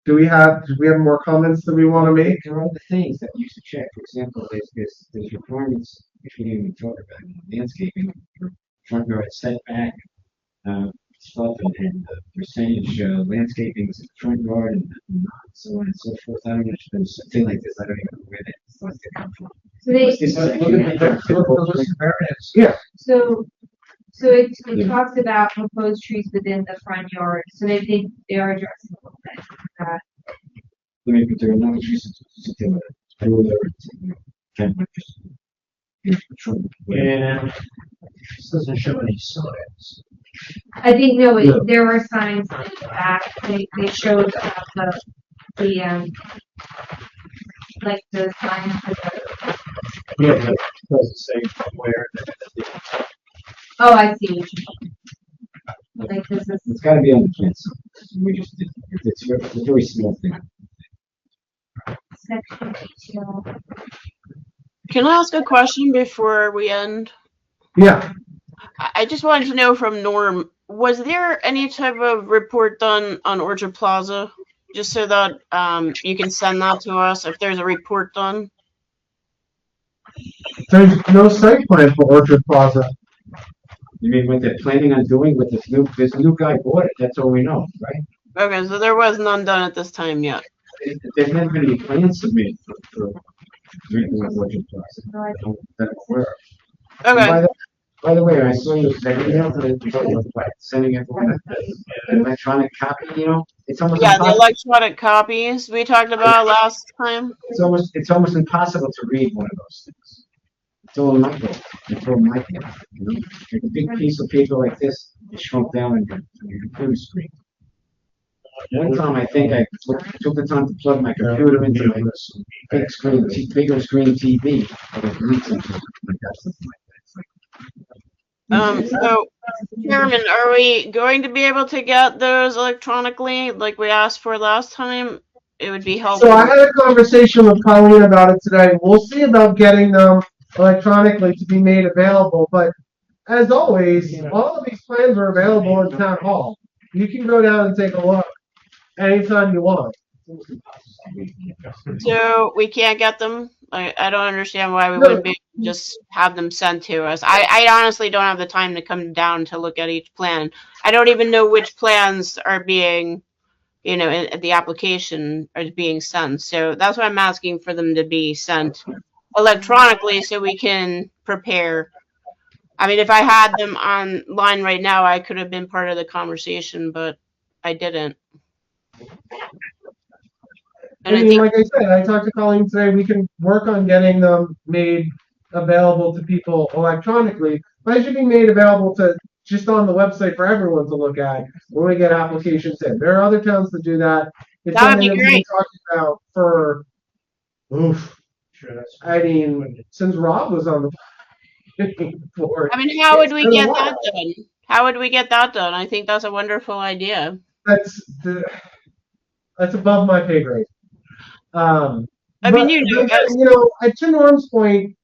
Do we have more comments that we want to make? There are other things that you should check. For example, there's requirements, if you didn't even talk about landscaping, front yard setback, stuff and the percentage, landscaping is in the front yard and so on and so forth. I don't know if there's something like this. I don't even know where that's supposed to come from. So they, This is variance. Yeah. so it talks about proposed trees within the front yard, so they are addressing a little bit. Let me put there another reason to do it. I will never can And this doesn't show any signs. I think, no, Yeah. there were signs in the back, they showed, like the signs for the, Yeah, but it doesn't say where. oh, I see what you mean. Like this is, It's gotta be on the plan. So we just did, it's a very small thing. section detail. Can I ask a question before we end? Yeah. I just wanted to know from Norm, was there any type of report done on Orchard Plaza? Just so that you can send that to us if there's a report done. There's no site plan for Orchard Plaza. You mean what they're planning on doing with this new guy bought it, that's all we know, right? Okay, so there was none done at this time yet. There hasn't been any plans submitted for redoing Orchard Plaza. That I'm aware of. Okay. By the way, I saw you that email to the sending everyone an electronic copy, you know? It's almost Yeah, the impossible, electronic copies we talked about last time. it's almost impossible to read one of those things. It's all micro, it's all micro, you know? Like a big piece of paper like this, it's shrunk down on your computer screen. One time, I think I took the time to plug my computer into my bigger screen TV. I was reading something like that, something like that. It's like- So Chairman, are we going to be able to get those electronically like we asked for last time? It would be helpful. So I had a conversation with Colleen about it today. We'll see about getting them electronically to be made available, but as always, all of these plans are available in town hall. You can go down and take a look anytime you want. So we can't get them? I don't understand why we No. wouldn't be able to just have them sent to us. I honestly don't have the time to come down to look at each plan. I don't even know which plans are being, the application is being sent. So that's why I'm asking for them to be sent electronically so we can prepare. I mean, if I had them online right now, I could have been part of the conversation, but I didn't. And I I mean, think like I said, I talked to Colleen today. We can work on getting them made available to people electronically. But they should be made available to just on the website for everyone to look at when we get applications in. There are other towns that do that. It's that would something be that we've been great. talking about for, Sure, that's. I mean, since Rob was on the board. I mean, how would we It's been a get while. that done? How would we get that done? I think that's a wonderful idea. That's above my pay grade. I mean, But again, to Norm's point,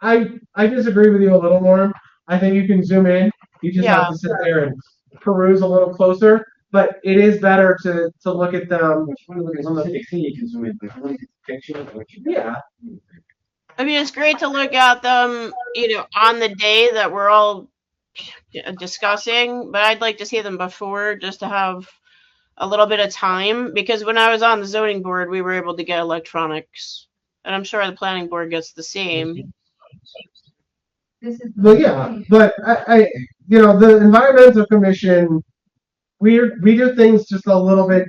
I disagree with you a little, Norm. I think you can zoom in. You just have Yeah. to sit there and peruse a little closer. But it is better to look at them. You can zoom in, but look at the picture. Yeah, I mean, it's great to look at them, on the day that we're all discussing, but I'd like to see them before just to have a little bit of time because when I was on the zoning board, we were able to get electronics, and I'm sure the planning board gets the same. This is. but yeah, but the environmental commission, we do things just a little bit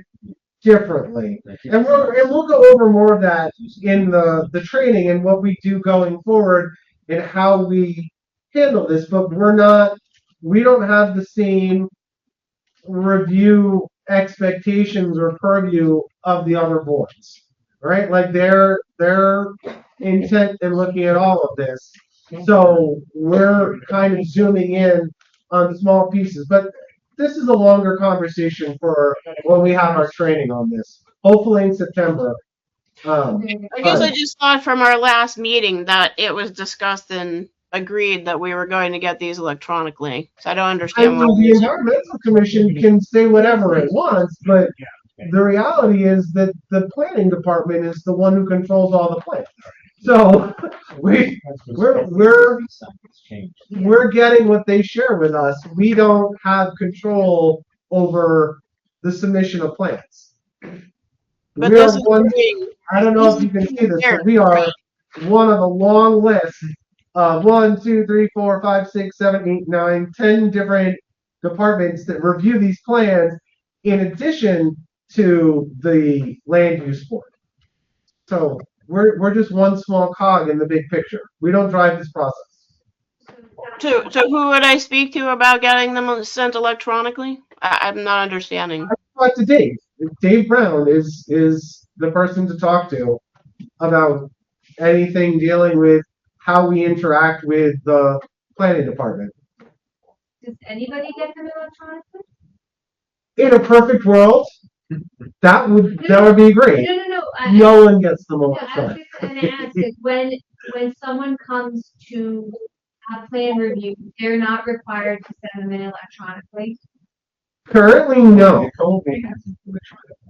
differently. And we'll go over more of that in the training and what we do going forward and how we handle this, but we don't have the same review expectations or purview of the other boards. Right? Like their intent in looking at all of this. So we're kind of zooming in on small pieces. But this is a longer conversation for when we have our training on this. Hopefully in September. I guess I just thought from our last meeting that it was discussed and agreed that we were going to get these electronically. So I don't I understand why. mean, the environmental commission can say whatever it wants, but the reality is that the planning department is the one who controls all the plans. So we're getting what they share with us. We don't have control over the submission of plans. But We are this is one. being- I don't know if you can see this, but we are one of a long list of 1, 2, 3, 4, 5, 6, 7, 8, 9, 10 different departments that review these plans in addition to the land use board. So we're just one small cog in the big picture. We don't drive this process. So who would I speak to about getting them sent electronically? I'm not understanding. I talked to Dave. Dave Brown is the person to talk to about anything dealing with how we interact with the planning department. Does anybody get them electronically? In a perfect world, that would be great. No. No one gets them I electronically. was just gonna ask is when someone comes to a plan review, they're not required to send them in electronically. Currently, no.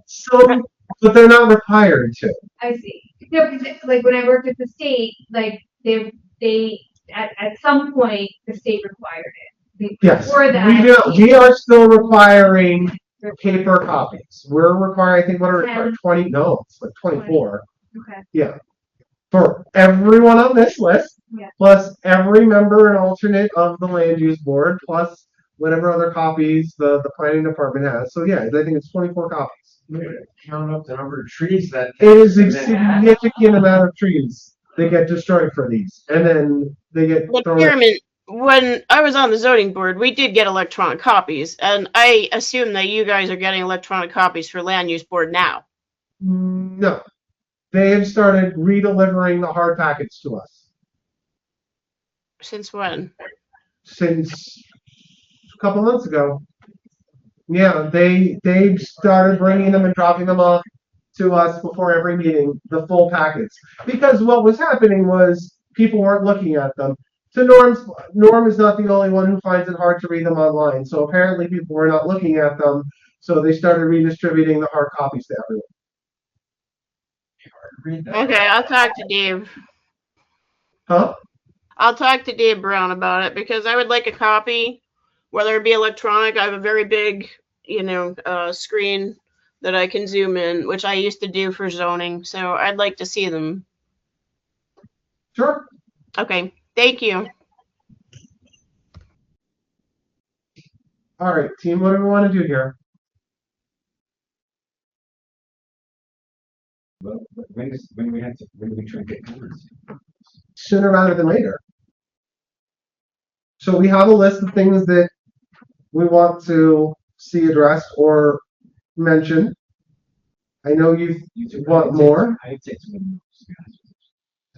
Some, but they're not required to. I see. No, because like when I worked at the state, like they at some point the state required it. Yes, Before that, we are still requiring paper copies. We're requiring, I think, what are we required? 20? No, it's like 24. Okay. Yeah. For everyone on this list, Yeah. plus every member and alternate of the land use board, plus whatever other copies the planning department has. So yeah, I think it's 24 copies. Count up the number of trees that. It is a significant amount of trees that get destroyed for these, and then they get But thrown. Chairman, when I was on the zoning board, we did get electronic copies, and I assume that you guys are getting electronic copies for land use board now. No, they have started redelivering the hard packets to us Since when? since a couple months ago. Yeah, they started bringing them and dropping them off to us before every meeting, the full packets. Because what was happening was people weren't looking at them. Norm is not the only one who finds it hard to read them online. So apparently people were not looking at them. So they started redistributing the hard copies to everyone. Okay, I'll talk to Dave. Huh? I'll talk to Dave Brown about it because I would like a copy, whether it be electronic. I have a very big, screen that I can zoom in, which I used to do for zoning. So I'd like to see them. Sure. Okay, thank you. All right, team, what do we want to do here? Well, when do we try to get comments? Sooner rather than later. So we have a list of things that we want to see addressed or mentioned. I know you want more. I take some.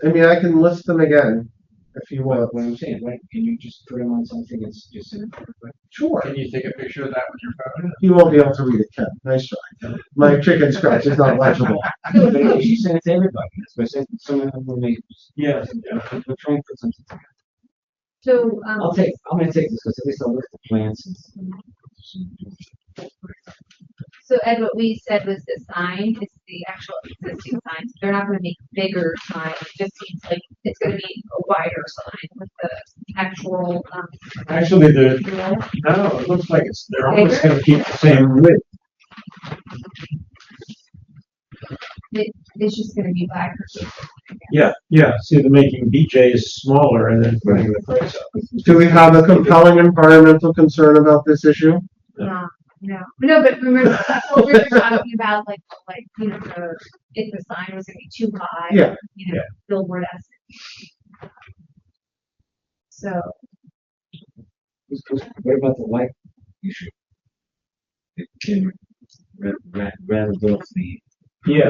I mean, I can list them again if you want. What I'm saying, can you just put them on something and just send it? Sure. Can you take a picture of that with your phone? You won't be able to read it, Ken. Nice try. My chicken scratch is not legible. But if you send it to everybody, that's what I said, some of them will make. Yes. We'll try and put something together. So, I'm gonna take this, because at least I'll look at the plans. so Ed, what we said was the sign is the actual existing signs. They're not gonna make bigger signs. It just seems like it's gonna be a wider sign with the actual, Actually, no, it looks like they're almost gonna keep the same width. it's just gonna be bifurcated. Yeah, see, they're making BJ's smaller and then putting the price up. Do we have a compelling environmental concern about this issue? No, but remember, that's what we were talking about, if the sign was gonna be too high. Yeah. Billboard esque. So, What about the light issue? It can rather off the. Yeah,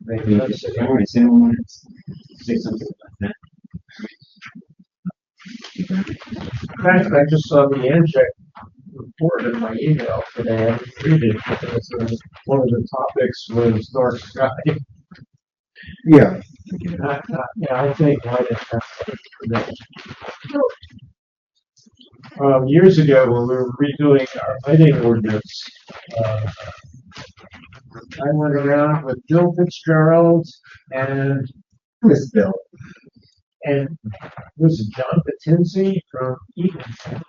Maybe I said, all right, someone want to say something about that? in fact, I just saw the Anjek report in my email today. I didn't read it because one of the topics was dark sky. Yeah. Yeah, I think light is years ago, when we were redoing our lighting ordinance, I went around with Bill Fitzgerald and Miss Bill. was it John Patinzi from Eaton?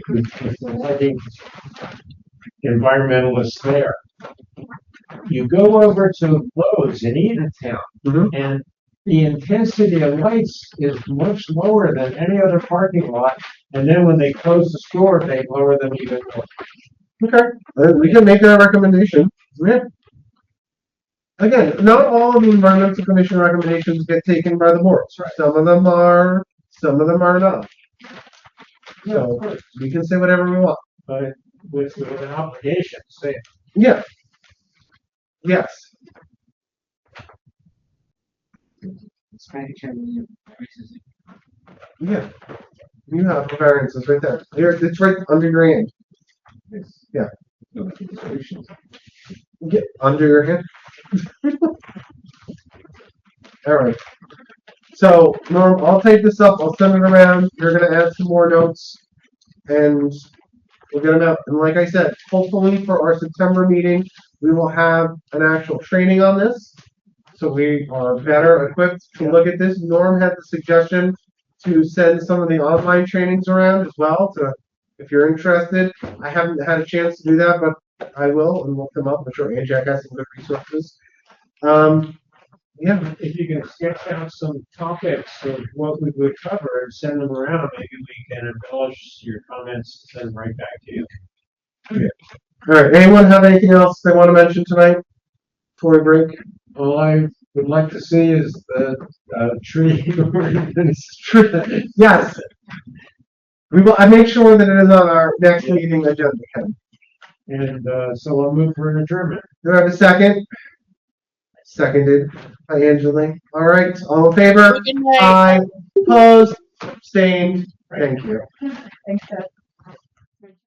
Who's the lighting environmentalist there. You go over to Lowe's in Eatontown, and the intensity of lights is much lower than any other parking lot. And then when they close the store, they lower them even more. Okay, we can make that recommendation. Yeah. Again, not all of the environmental commission recommendations get taken by the boards. Some of them are not. So we can say whatever we want. But with an obligation, say, Yeah. Yes. It's kind of challenging. Yeah. You have the variances right there. It's right under your hand. Yeah. No, I think the solutions. Get under your hand. All right. So, Norm, I'll take this up. I'll send it around. You're going to add some more notes, and we'll get them out. And like I said, hopefully for our September meeting, we will have an actual training on this, so we are better equipped to look at this. Norm had the suggestion to send some of the online trainings around as well, if you're interested. I haven't had a chance to do that, but I will and look them up. I'm sure Anjac has some good resources. Yeah. if you can sketch out some topics of what we would cover and send them around, maybe we can embellish your comments and send right back to you. All right. Anyone have anything else they want to mention tonight before we break? All I would like to see is the tree ordinance. Yes. We will. I make sure that it is on our next meeting agenda, Ken. And so I'll move for an adjournment. Do I have a second? Seconded by Angeline. All right. All in favor? Good night. Aye. Opposed? Abstained? Thank you. Thanks, Ed.